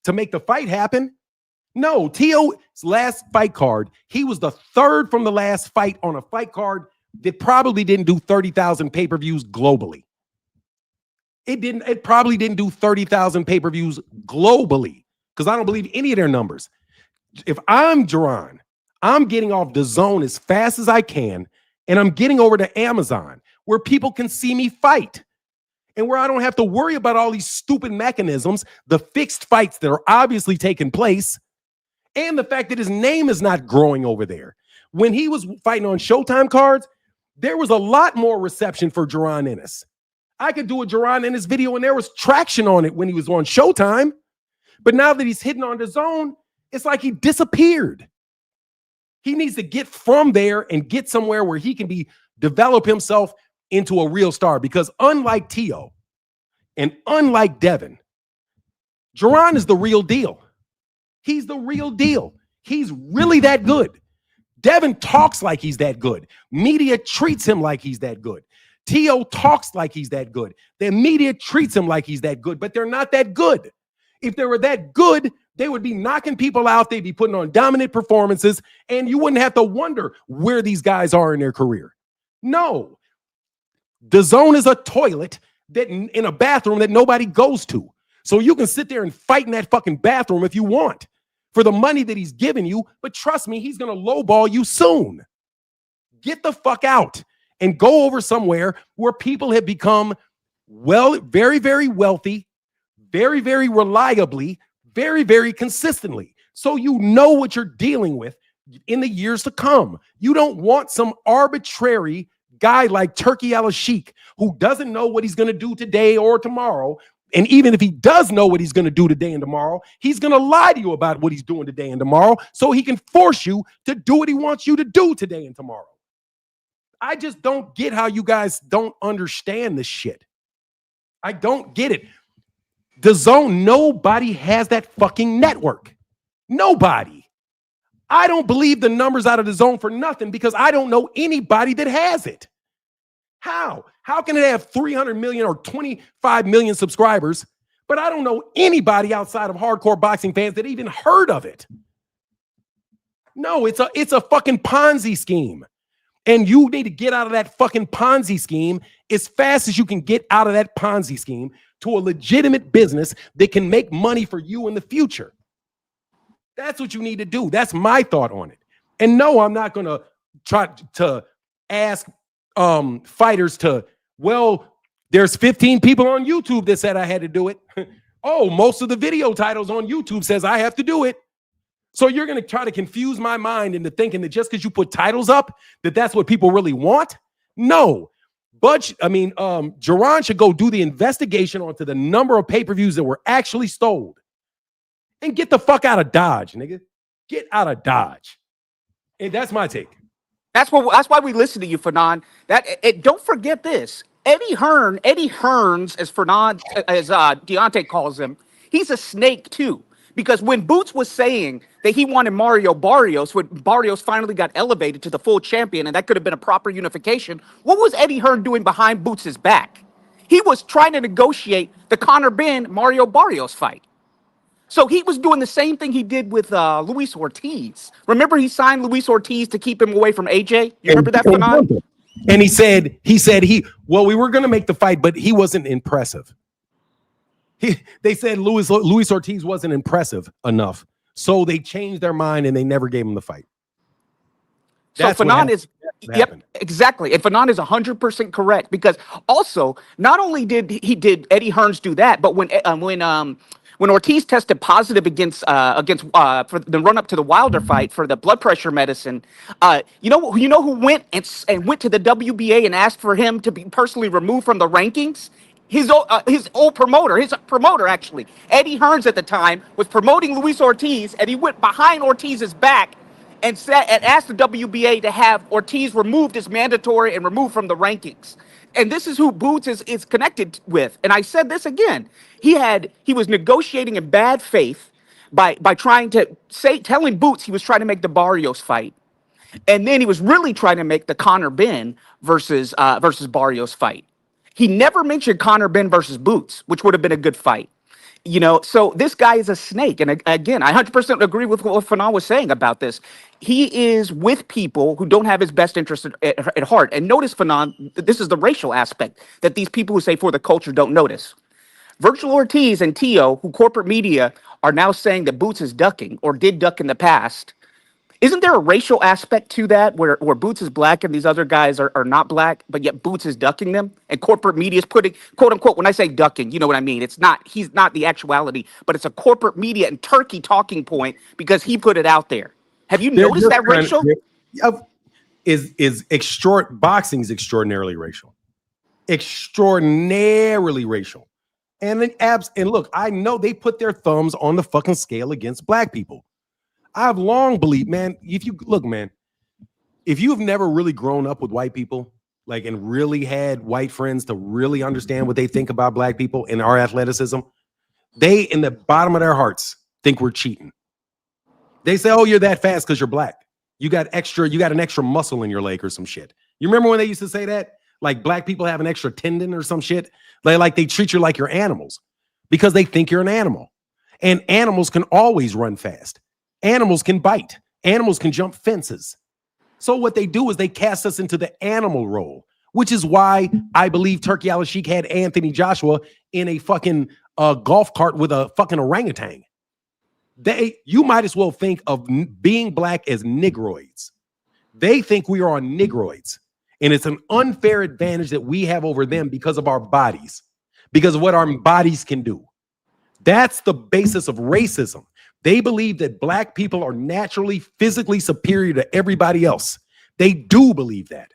to make the fight happen. No, Tio's last fight card, he was the third from the last fight on a fight card that probably didn't do 30,000 pay-per-views globally. It probably didn't do 30,000 pay-per-views globally because I don't believe any of their numbers. If I'm Gervonta, I'm getting off DAZN as fast as I can, and I'm getting over to Amazon where people can see me fight and where I don't have to worry about all these stupid mechanisms, the fixed fights that are obviously taking place, and the fact that his name is not growing over there. When he was fighting on Showtime cards, there was a lot more reception for Gervonta Ennis. I could do a Gervonta Ennis video and there was traction on it when he was on Showtime. But now that he's hitting on DAZN, it's like he disappeared. He needs to get from there and get somewhere where he can develop himself into a real star. Because unlike Tio and unlike Devin, Gervonta is the real deal. He's the real deal. He's really that good. Devin talks like he's that good. Media treats him like he's that good. Tio talks like he's that good. The media treats him like he's that good, but they're not that good. If they were that good, they would be knocking people out. They'd be putting on dominant performances, and you wouldn't have to wonder where these guys are in their career. No. DAZN is a toilet that in a bathroom that nobody goes to. So you can sit there and fight in that fucking bathroom if you want for the money that he's giving you, but trust me, he's going to lowball you soon. Get the fuck out and go over somewhere where people have become, well, very, very wealthy, very, very reliably, very, very consistently. So you know what you're dealing with in the years to come. You don't want some arbitrary guy like Turkey Al-Sheikh who doesn't know what he's going to do today or tomorrow. And even if he does know what he's going to do today and tomorrow, he's going to lie to you about what he's doing today and tomorrow so he can force you to do what he wants you to do today and tomorrow. I just don't get how you guys don't understand this shit. I don't get it. DAZN, nobody has that fucking network. Nobody. I don't believe the numbers out of DAZN for nothing because I don't know anybody that has it. How? How can it have 300 million or 25 million subscribers, but I don't know anybody outside of hardcore boxing fans that even heard of it? No, it's a fucking Ponzi scheme. And you need to get out of that fucking Ponzi scheme as fast as you can get out of that Ponzi scheme to a legitimate business that can make money for you in the future. That's what you need to do. That's my thought on it. And no, I'm not going to try to ask fighters to, well, there's 15 people on YouTube that said I had to do it. Oh, most of the video titles on YouTube says I have to do it. So you're going to try to confuse my mind into thinking that just because you put titles up, that that's what people really want? No. But Gervonta should go do the investigation onto the number of pay-per-views that were actually stole. And get the fuck out of Dodge, nigga. Get out of Dodge. And that's my take. That's why we listen to you, Fernand. Don't forget this. Eddie Hearns, as Deontay calls him, he's a snake too. Because when Boots was saying that he wanted Mario Barrios, when Barrios finally got elevated to the full champion, and that could have been a proper unification, what was Eddie Hearn doing behind Boots' back? He was trying to negotiate the Conor Benn Mario Barrios fight. So he was doing the same thing he did with Luis Ortiz. Remember he signed Luis Ortiz to keep him away from AJ? You remember that, Fernand? And he said we were going to make the fight, but he wasn't impressive. They said Luis Ortiz wasn't impressive enough. So they changed their mind and they never gave him the fight. That's so Fanon is, yep, exactly. And Fanon is 100% correct, because also not only did Eddie Hearns do that, but when Ortiz tested positive against for the run up to the Wilder fight for the blood pressure medicine, you know who went and went to the WBA and asked for him to be personally removed from the rankings? His old promoter, actually, Eddie Hearns at the time was promoting Luis Ortiz, and he went behind Ortiz's back and asked the WBA to have Ortiz removed as mandatory and removed from the rankings. And this is who Boots is connected with. And I said this again. He was negotiating in bad faith by telling Boots he was trying to make the Barrios fight. And then he was really trying to make the Conor Benn versus Barrios fight. He never mentioned Conor Benn versus Boots, which would have been a good fight. So this guy is a snake. And again, I 100% agree with what Fanon was saying about this. He is with people who don't have his best interest at heart. And notice, Fanon, this is the racial aspect that these people who say for the culture don't notice. Virgil Ortiz and Teo, who corporate media are now saying that Boots is ducking or did duck in the past. Isn't there a racial aspect to that where Boots is black and these other guys are not black, but yet Boots is ducking them? And corporate media is putting, quote unquote, when I say ducking, you know what I mean? He's not the actuality, but it's a corporate media and Turkey talking point because he put it out there. Have you noticed that racial? Boxing is extraordinarily racial. Extraordinarily racial. And look, I know they put their thumbs on the fucking scale against black people. I've long believed, man, if you've never really grown up with white people, like, and really had white friends to really understand what they think about black people and our athleticism, they, in the bottom of their hearts, think we're cheating. They say, oh, you're that fast because you're black. You got an extra muscle in your leg or some shit. You remember when they used to say that? Like black people have an extra tendon or some shit? Like they treat you like you're animals because they think you're an animal. And animals can always run fast. Animals can bite. Animals can jump fences. So what they do is they cast us into the animal role, which is why I believe Turkey Al-Sheikh had Anthony Joshua in a fucking golf cart with a fucking orangutan. You might as well think of being black as Negroids. They think we are on Negroids. And it's an unfair advantage that we have over them because of our bodies, because of what our bodies can do. That's the basis of racism. They believe that black people are naturally, physically superior to everybody else. They do believe that.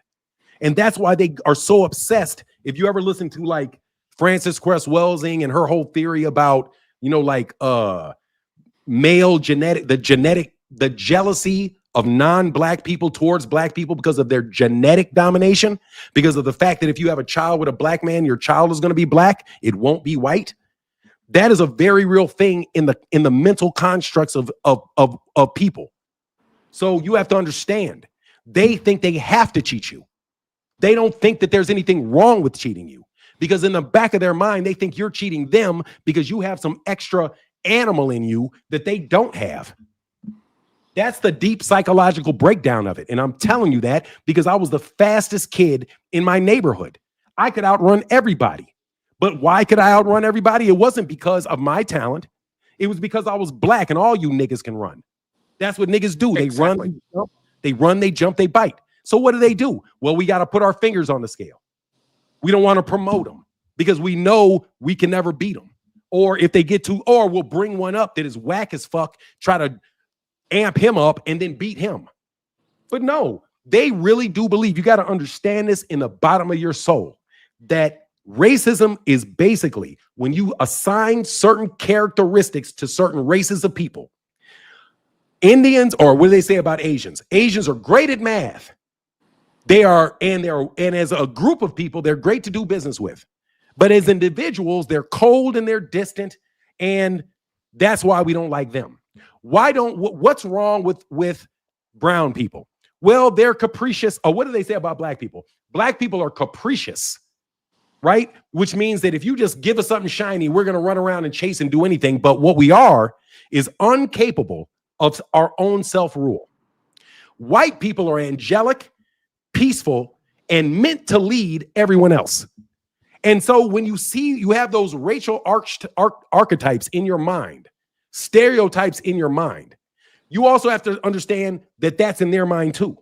And that's why they are so obsessed. If you ever listen to like Frances Cress Welsing and her whole theory about, male the jealousy of non-black people towards black people because of their genetic domination, because of the fact that if you have a child with a black man, your child is going to be black. It won't be white. That is a very real thing in the mental constructs of people. So you have to understand, they think they have to cheat you. They don't think that there's anything wrong with cheating you, because in the back of their mind, they think you're cheating them because you have some extra animal in you that they don't have. That's the deep psychological breakdown of it. And I'm telling you that because I was the fastest kid in my neighborhood. I could outrun everybody. But why could I outrun everybody? It wasn't because of my talent. It was because I was black and all you niggas can run. That's what niggas do. They run, they jump, they bite. So what do? Well, we got to put our fingers on the scale. We don't want to promote them because we know we can never beat them. Or if they get to, or we'll bring one up that is whack as fuck, try to amp him up and then beat him. But no, they really do believe, you got to understand this in the bottom of your soul, that racism is basically when you assign certain characteristics to certain races of people. Indians, or what do they say about Asians? Asians are great at math. And as a group of people, they're great to do business with. But as individuals, they're cold and they're distant, and that's why we don't like them. What's wrong with brown people? Well, they're capricious. Or what do they say about black people? Black people are capricious. Right? Which means that if you just give us something shiny, we're going to run around and chase and do anything. But what we are is incapable of our own self-rule. White people are angelic, peaceful, and meant to lead everyone else. And so when you have those racial archetypes in your mind, stereotypes in your mind, you also have to understand that that's in their mind too.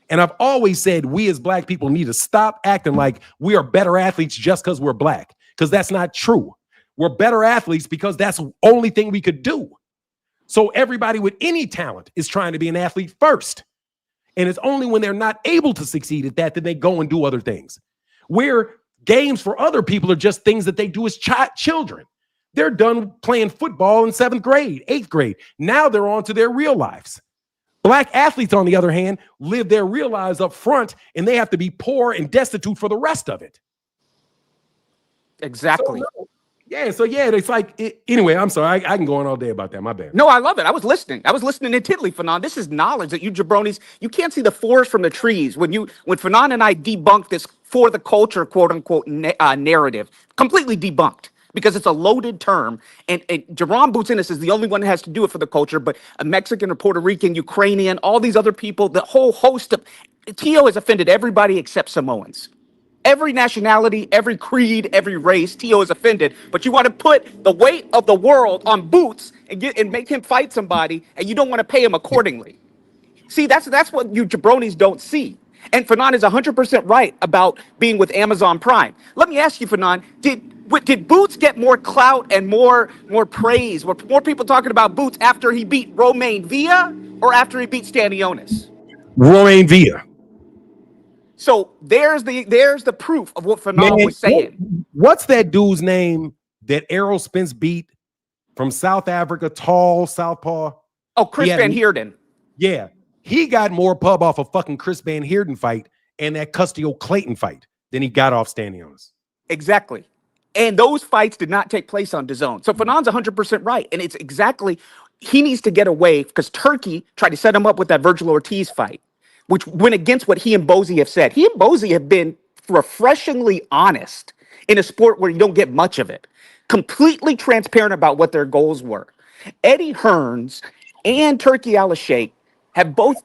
And I've always said we as black people need to stop acting like we are better athletes just because we're black, because that's not true. We're better athletes because that's the only thing we could do. So everybody with any talent is trying to be an athlete first. And it's only when they're not able to succeed at that they go and do other things. Where games for other people are just things that they do as children. They're done playing football in 7th grade, 8th grade. Now they're on to their real lives. Black athletes, on the other hand, live their real lives up front, and they have to be poor and destitute for the rest of it. Exactly. So it's like, anyway, I'm sorry. I can go on all day about that. My bad. No, I love it. I was listening intently, Fanon. This is knowledge that you jabronis, you can't see the forest from the trees. When Fanon and I debunked this for the culture, quote unquote, narrative, completely debunked because it's a loaded term. And Jerron Boots Ennis is the only one that has to do it for the culture, but a Mexican or Puerto Rican, Ukrainian, all these other people, the whole host of Tio has offended everybody except Samoans. Every nationality, every creed, every race, Tio is offended. But you want to put the weight of the world on Boots and make him fight somebody, and you don't want to pay him accordingly. See, that's what you jabronis don't see. And Fanon is 100% right about being with Amazon Prime. Let me ask you, Fanon, did Boots get more clout and more praise? Were more people talking about Boots after he beat Romain Villa or after he beat Stanionis? Romain Villa. So there's the proof of what Fanon was saying. What's that dude's name that Errol Spence beat from South Africa, tall southpaw? Oh, Chris Van Heerden. Yeah. He got more pub off a fucking Chris Van Heerden fight and that Custio Clayton fight than he got off Stanionis. Exactly. And those fights did not take place on DAZN. So Fanon's 100% right. And it's exactly, he needs to get away because Turkey tried to set him up with that Virgil Ortiz fight, which went against what he and Bozy have said. He and Bozy have been refreshingly honest in a sport where you don't get much of it. Completely transparent about what their goals were. Eddie Hearns and Turkey Al-Sheikh have both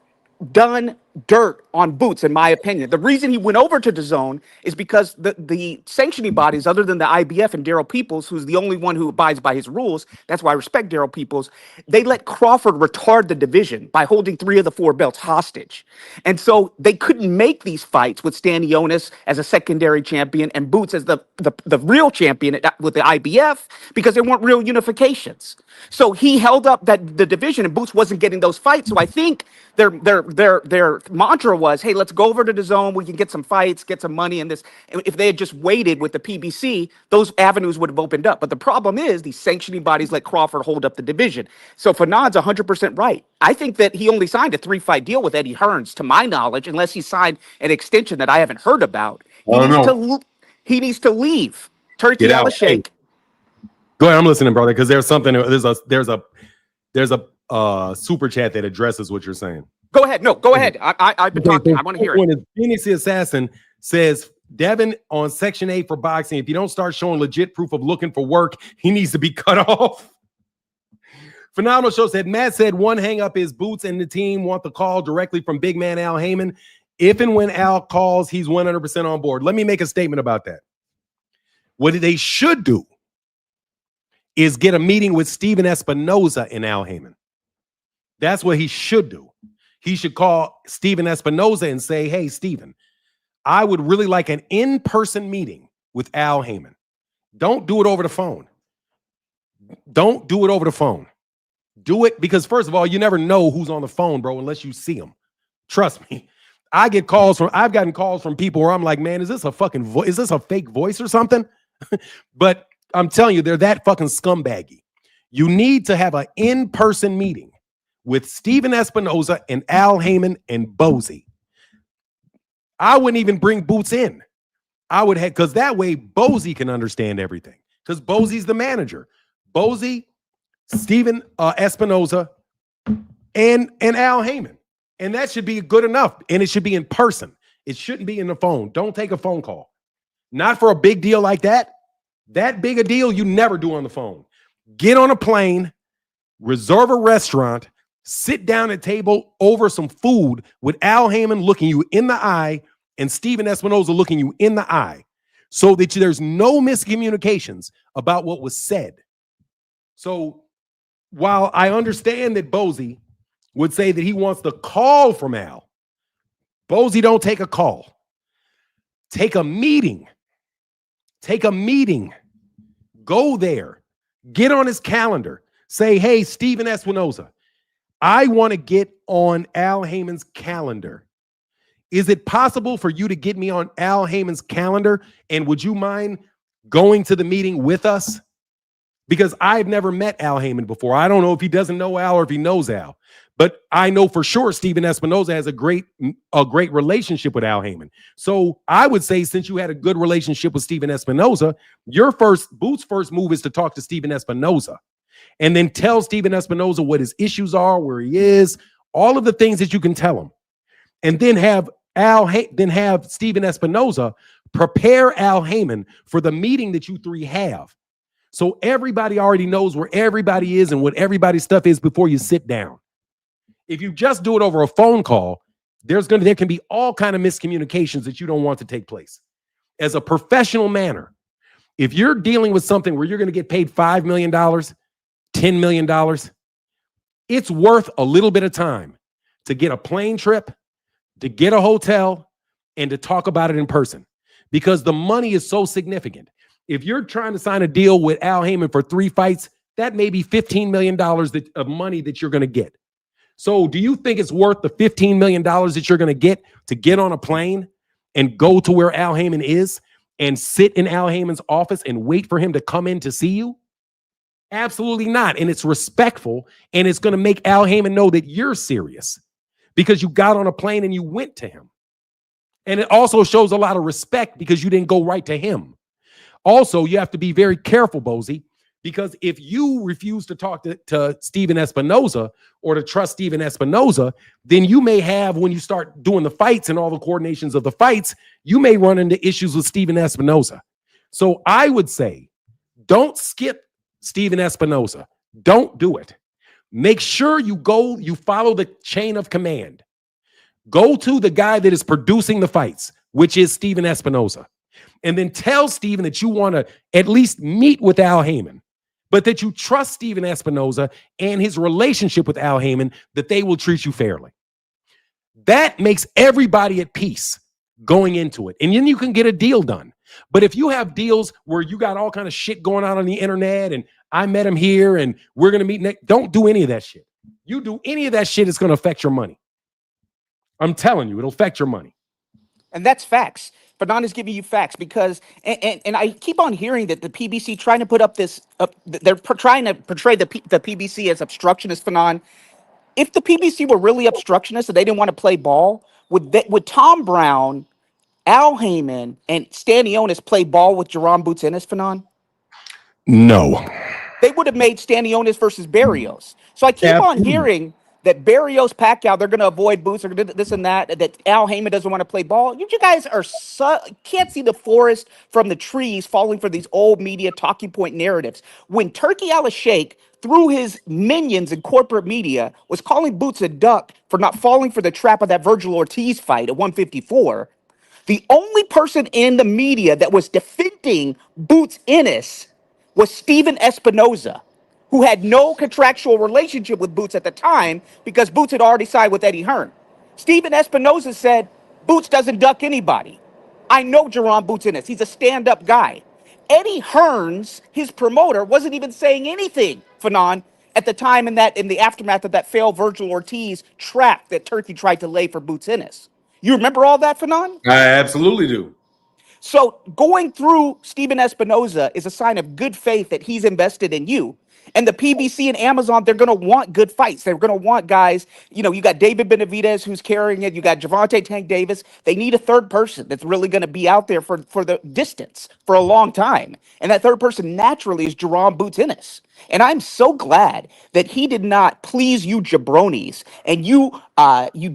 done dirt on Boots, in my opinion. The reason he went over to DAZN is because the sanctioning bodies, other than the IBF and Daryl Peoples, who's the only one who abides by his rules, that's why I respect Daryl Peoples, they let Crawford retard the division by holding 3 of the 4 belts hostage. And so they couldn't make these fights with Stanionis as a secondary champion and Boots as the real champion with the IBF because there weren't real unifications. So he held up the division and Boots wasn't getting those fights. So I think their mantra was, hey, let's go over to DAZN. We can get some fights, get some money in this. If they had just waited with the PBC, those avenues would have opened up. But the problem is these sanctioning bodies let Crawford hold up the division. So Fanon's 100% right. I think that he only signed a 3-fight deal with Eddie Hearns, to my knowledge, unless he signed an extension that I haven't heard about. He needs to leave. Turkey Al-Sheikh. Go ahead, I'm listening, brother, because there's a super chat that addresses what you're saying. Go ahead. No, go ahead. I've been talking. I want to hear it. Phoenix the Assassin says, Devin on Section 8 for boxing. If you don't start showing legit proof of looking for work, he needs to be cut off. Phenomenal Show said, Matt said one hang up is Boots and the team want the call directly from big man Al Heyman. If and when Al calls, he's 100% on board. Let me make a statement about that. What they should do is get a meeting with Steven Espinoza and Al Heyman. That's what he should do. He should call Steven Espinoza and say, hey, Steven, I would really like an in-person meeting with Al Heyman. Don't do it over the phone. Don't do it over the phone. Do it because, first of all, you never know who's on the phone, bro, unless you see them. Trust me. I've gotten calls from people where I'm like, man, is this a fucking voice? Is this a fake voice or something? But I'm telling you, they're that fucking scumbaggy. You need to have an in-person meeting with Steven Espinoza and Al Heyman and Bozy. I wouldn't even bring Boots in. I would have, because that way Bozy can understand everything. Because Bozy's the manager. Bozy, Steven Espinoza, and Al Heyman. And that should be good enough. And it should be in person. It shouldn't be in the phone. Don't take a phone call. Not for a big deal like that. That big a deal you never do on the phone. Get on a plane, reserve a restaurant, sit down at a table over some food with Al Heyman looking you in the eye and Steven Espinoza looking you in the eye so that there's no miscommunications about what was said. So while I understand that Bozy would say that he wants the call from Al, Bozy don't take a call. Take a meeting. Take a meeting. Go there. Get on his calendar. Say, hey, Steven Espinoza, I want to get on Al Heyman's calendar. Is it possible for you to get me on Al Heyman's calendar? And would you mind going to the meeting with us? Because I've never met Al Heyman before. I don't know if he doesn't know Al or if he knows Al. But I know for sure Steven Espinoza has a great relationship with Al Heyman. So I would say, since you had a good relationship with Steven Espinoza, Boots' first move is to talk to Steven Espinoza and then tell Steven Espinoza what his issues are, where he is, all of the things that you can tell him. And then have Steven Espinoza prepare Al Heyman for the meeting that you three have. So everybody already knows where everybody is and what everybody's stuff is before you sit down. If you just do it over a phone call, there can be all kind of miscommunications that you don't want to take place. As a professional manner, if you're dealing with something where you're going to get paid $5 million, $10 million, it's worth a little bit of time to get a plane trip, to get a hotel, and to talk about it in person, because the money is so significant. If you're trying to sign a deal with Al Heyman for 3 fights, that may be $15 million of money that you're going to get. So do you think it's worth the $15 million that you're going to get on a plane and go to where Al Heyman is and sit in Al Heyman's office and wait for him to come in to see you? Absolutely not. And it's respectful, and it's going to make Al Heyman know that you're serious because you got on a plane and you went to him. And it also shows a lot of respect because you didn't go right to him. Also, you have to be very careful, Bozy, because if you refuse to talk to Steven Espinoza or to trust Steven Espinoza, then you may have, when you start doing the fights and all the coordinations of the fights, you may run into issues with Steven Espinoza. So I would say, don't skip Steven Espinoza. Don't do it. Make sure you follow the chain of command. Go to the guy that is producing the fights, which is Steven Espinoza. And then tell Steven that you want to at least meet with Al Heyman, but that you trust Steven Espinoza and his relationship with Al Heyman, that they will treat you fairly. That makes everybody at peace going into it. And then you can get a deal done. But if you have deals where you got all kind of shit going on the internet and I met him here and we're going to meet next, don't do any of that shit. You do any of that shit, it's going to affect your money. I'm telling you, it'll affect your money. And that's facts. Fernand is giving you facts because, and I keep on hearing that the PBC trying to put up this, they're trying to portray the PBC as obstructionist, Fernand. If the PBC were really obstructionist and they didn't want to play ball, would Tom Brown, Al Heyman, and Stanionis play ball with Jerome Boots Ennis, Fernand? No. They would have made Stanionis versus Barrios. So I keep on hearing that Barrios, Pacquiao, they're going to avoid Boots, or this and that Al Heyman doesn't want to play ball. You guys are can't see the forest from the trees falling for these old media talking point narratives. When Turkey Al-Sheikh, through his minions in corporate media, was calling Boots a duck for not falling for the trap of that Virgil Ortiz fight at 154, the only person in the media that was defending Boots Ennis was Steven Espinoza, who had no contractual relationship with Boots at the time because Boots had already signed with Eddie Hearn. Steven Espinoza said, Boots doesn't duck anybody. I know Jerome Boots Ennis. He's a stand-up guy. Eddie Hearns, his promoter, wasn't even saying anything, Fanon, at the time in the aftermath of that failed Virgil Ortiz trap that Turkey tried to lay for Boots Ennis. You remember all that, Fanon? I absolutely do. So going through Steven Espinoza is a sign of good faith that he's invested in you. And the PBC and Amazon, they're going to want good fights. They're going to want guys, you got David Benavidez who's carrying it. You got Gervonta Tank Davis. They need a third person that's really going to be out there for the distance for a long time. And that third person naturally is Jerome Boots Ennis. And I'm so glad that he did not please you jabronis and you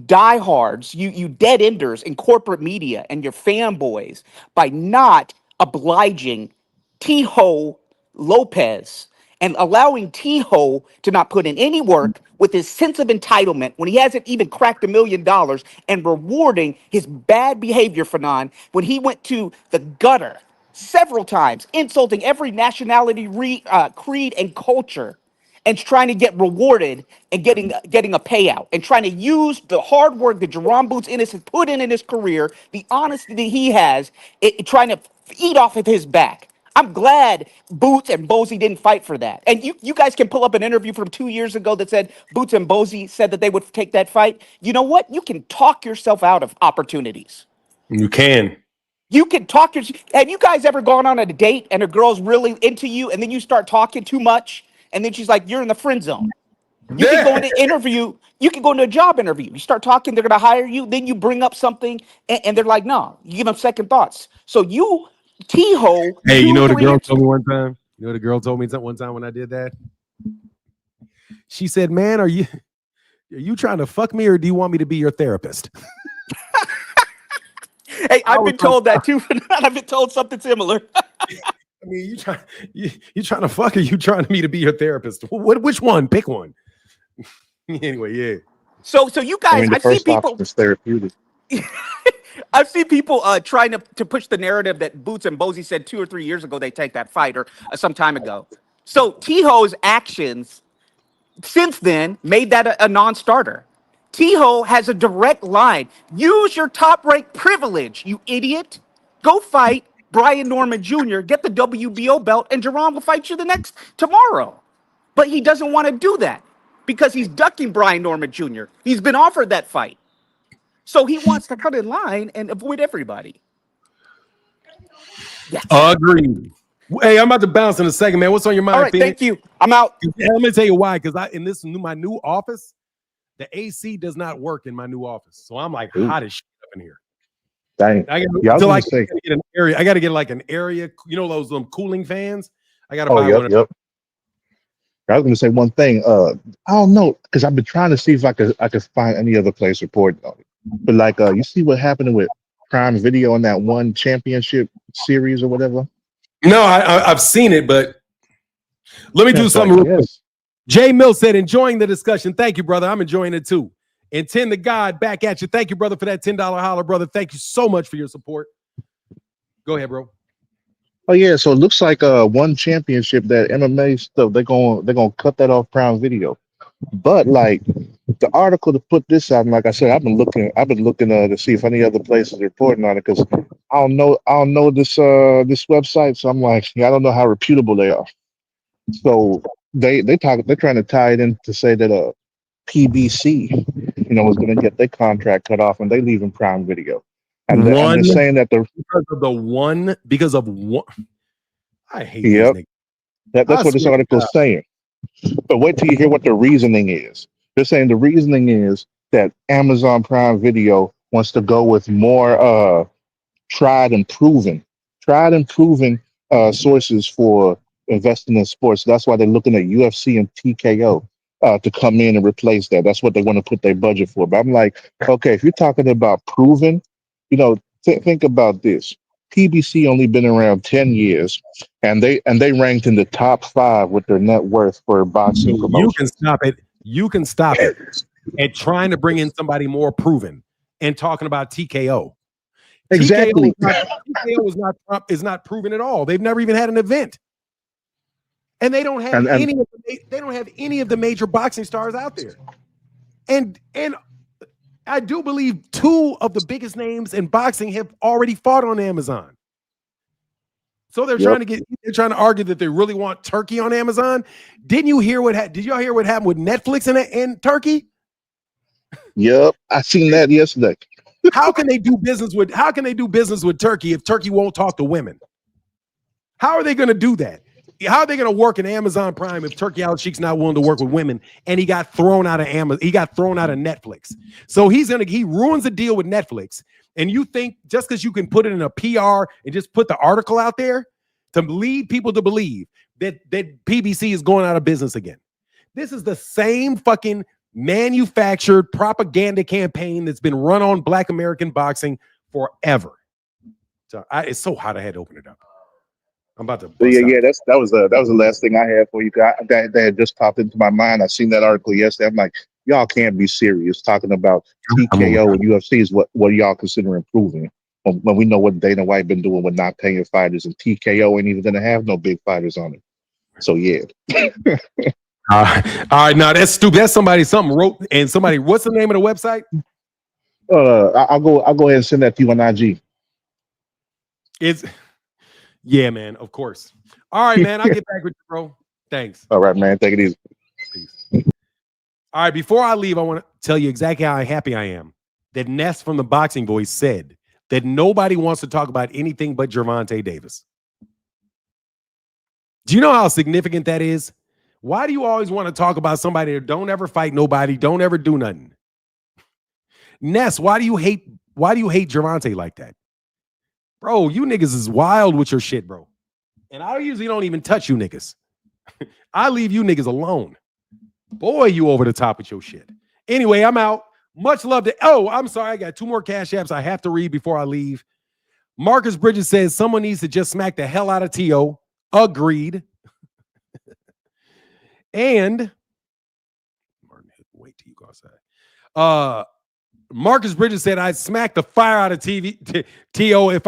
diehards, you dead enders in corporate media and your fanboys by not obliging Teofimo Lopez and allowing T-Ho to not put in any work with his sense of entitlement when he hasn't even cracked $1 million, and rewarding his bad behavior, Fanon, when he went to the gutter several times, insulting every nationality, creed, and culture, and trying to get rewarded and getting a payout, and trying to use the hard work that Jerome Boots Ennis has put in his career, the honesty that he has, trying to eat off of his back. I'm glad Boots and Bozy didn't fight for that. And you guys can pull up an interview from 2 years ago that said Boots and Bozy said that they would take that fight. You know what? You can talk yourself out of opportunities. You can. You can talk your. Have you guys ever gone on a date and a girl's really into you, and then you start talking too much, and then she's like, "You're in the friend zone." You can go into interview. You can go into a job interview. You start talking, they're going to hire you. Then you bring up something, and they're like, "No." You give them second thoughts. So you, T-Ho. Hey, you know what the girl told me one time? You know what the girl told me one time when I did that? She said, "Man, are you trying to fuck me, or do you want me to be your therapist?" Hey, I've been told that too. I've been told something similar. I mean, you trying to fuck, or you trying me to be your therapist? Which one? Pick one. Anyway, yeah. So you guys, I mean, the I've seen first people. option is therapeutic. I've seen people trying to push the narrative that Boots and Bozy said 2 or 3 years ago they take that fight, or some time ago. So T-Ho's actions since then made that a non-starter. T-Ho has a direct line. Use your top-rank privilege, you idiot. Go fight Brian Norman Jr., get the WBO belt, and Jerome will fight you tomorrow. But he doesn't want to do that because he's ducking Brian Norman Jr. He's been offered that fight. So he wants to cut in line and avoid everybody. Yes. Agreed. Hey, I'm about to bounce in a second, man. What's on your mind? All right, Phoenix? thank you. I'm out. Let me tell you why. Because my new office, the AC does not work in my new office, so I'm like hot as shit up in here. Dang. I Yeah, got to get an area. I got to get like an area. You know those cooling fans. I got to buy one. Yep. I was going to say one thing. I don't know, because I've been trying to see if I could find any other place reporting on it. But like, you see what happened with Prime Video on that one championship series or whatever? No, I've seen it, but let me do something real quick. Jay Mill said, enjoying the discussion. Thank you, brother. I'm enjoying it too. And 10 to God back at you. Thank you, brother, for that $10 holler, brother. Thank you so much for your support. Go ahead, bro. Oh yeah, so it looks like one championship, that MMA stuff, they're gonna cut that off Prime Video. But like the article to put this out, and like I said, I've been looking to see if any other places are reporting on it, because I don't know this website, so I'm like, I don't know how reputable they are. So they're trying to tie it in to say that PBC, is going to get their contract cut off and they leave in Prime Video, and they're saying that because of one. I hate yep, these niggas. That's what this article is saying. But wait till you hear what the reasoning is. They're saying the reasoning is that Amazon Prime Video wants to go with more tried and proven sources for investing in sports. That's why they're looking at UFC and TKO to come in and replace that. That's what they want to put their budget for. But I'm like, okay, if you're talking about proven, think about this. PBC only been around 10 years, and they ranked in the top 5 with their net worth for boxing promotion. You can stop it at trying to bring in somebody more proven and talking about TKO. Exactly. TKO is not proven at all. They've never even had an event, and they don't have any of the major boxing stars out there. And I do believe 2 of the biggest names in boxing have already fought on Amazon. So they're trying to argue that they really want Turkey on Amazon. Did y'all hear what happened with Netflix and Turkey? Yep, I seen that yesterday. How can they do business with Turkey if Turkey won't talk to women? How are they going to do that? How are they going to work in Amazon Prime if Turkey Al Sheik's not willing to work with women, and he got thrown out of Amazon? He got thrown out of Netflix. So he ruins the deal with Netflix. And you think just because you can put it in a PR and just put the article out there to lead people to believe that PBC is going out of business again? This is the same fucking manufactured propaganda campaign that's been run on Black American boxing forever. So it's so hot I had to open it up. I'm about to But bust out. that was the last thing I had for you guys. That had just popped into my mind. I seen that article yesterday. I'm like, y'all can't be serious talking about TKO and UFC is what y'all consider improving. When we know what Dana White been doing with not paying fighters, and TKO ain't even gonna have no big fighters on it. So yeah. All right, now that's stupid. That's something wrote and somebody. What's the name of the website? I'll go ahead and send that to you on IG. It's yeah, man. Of course. All right, man. I'll get back with you, bro. Thanks. All right, man. Take it easy. Peace. All right, before I leave, I want to tell you exactly how happy I am that Ness from the Boxing Voice said that nobody wants to talk about anything but Gervonta Davis. Do you know how significant that is? Why do you always want to talk about somebody that don't ever fight nobody, don't ever do nothing? Ness, why do you hate Gervonta like that? Bro, you niggas is wild with your shit, bro. And I usually don't even touch you niggas. I leave you niggas alone. Boy, you over the top with your shit. Anyway, I'm out. Much love to. Oh, I'm sorry. I got 2 more cash apps I have to read before I leave. Marcus Bridges says someone needs to just smack the hell out of T.O. Agreed. And wait till you go outside. Marcus Bridges said I'd smack the fire out of T.O. if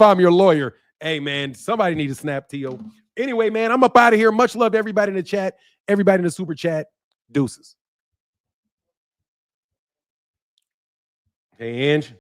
I'm your lawyer. Hey man, somebody need to snap T.O. Anyway, man, I'm up out of here. Much love to everybody in the chat, everybody in the super chat. Deuces. Hey, Ange.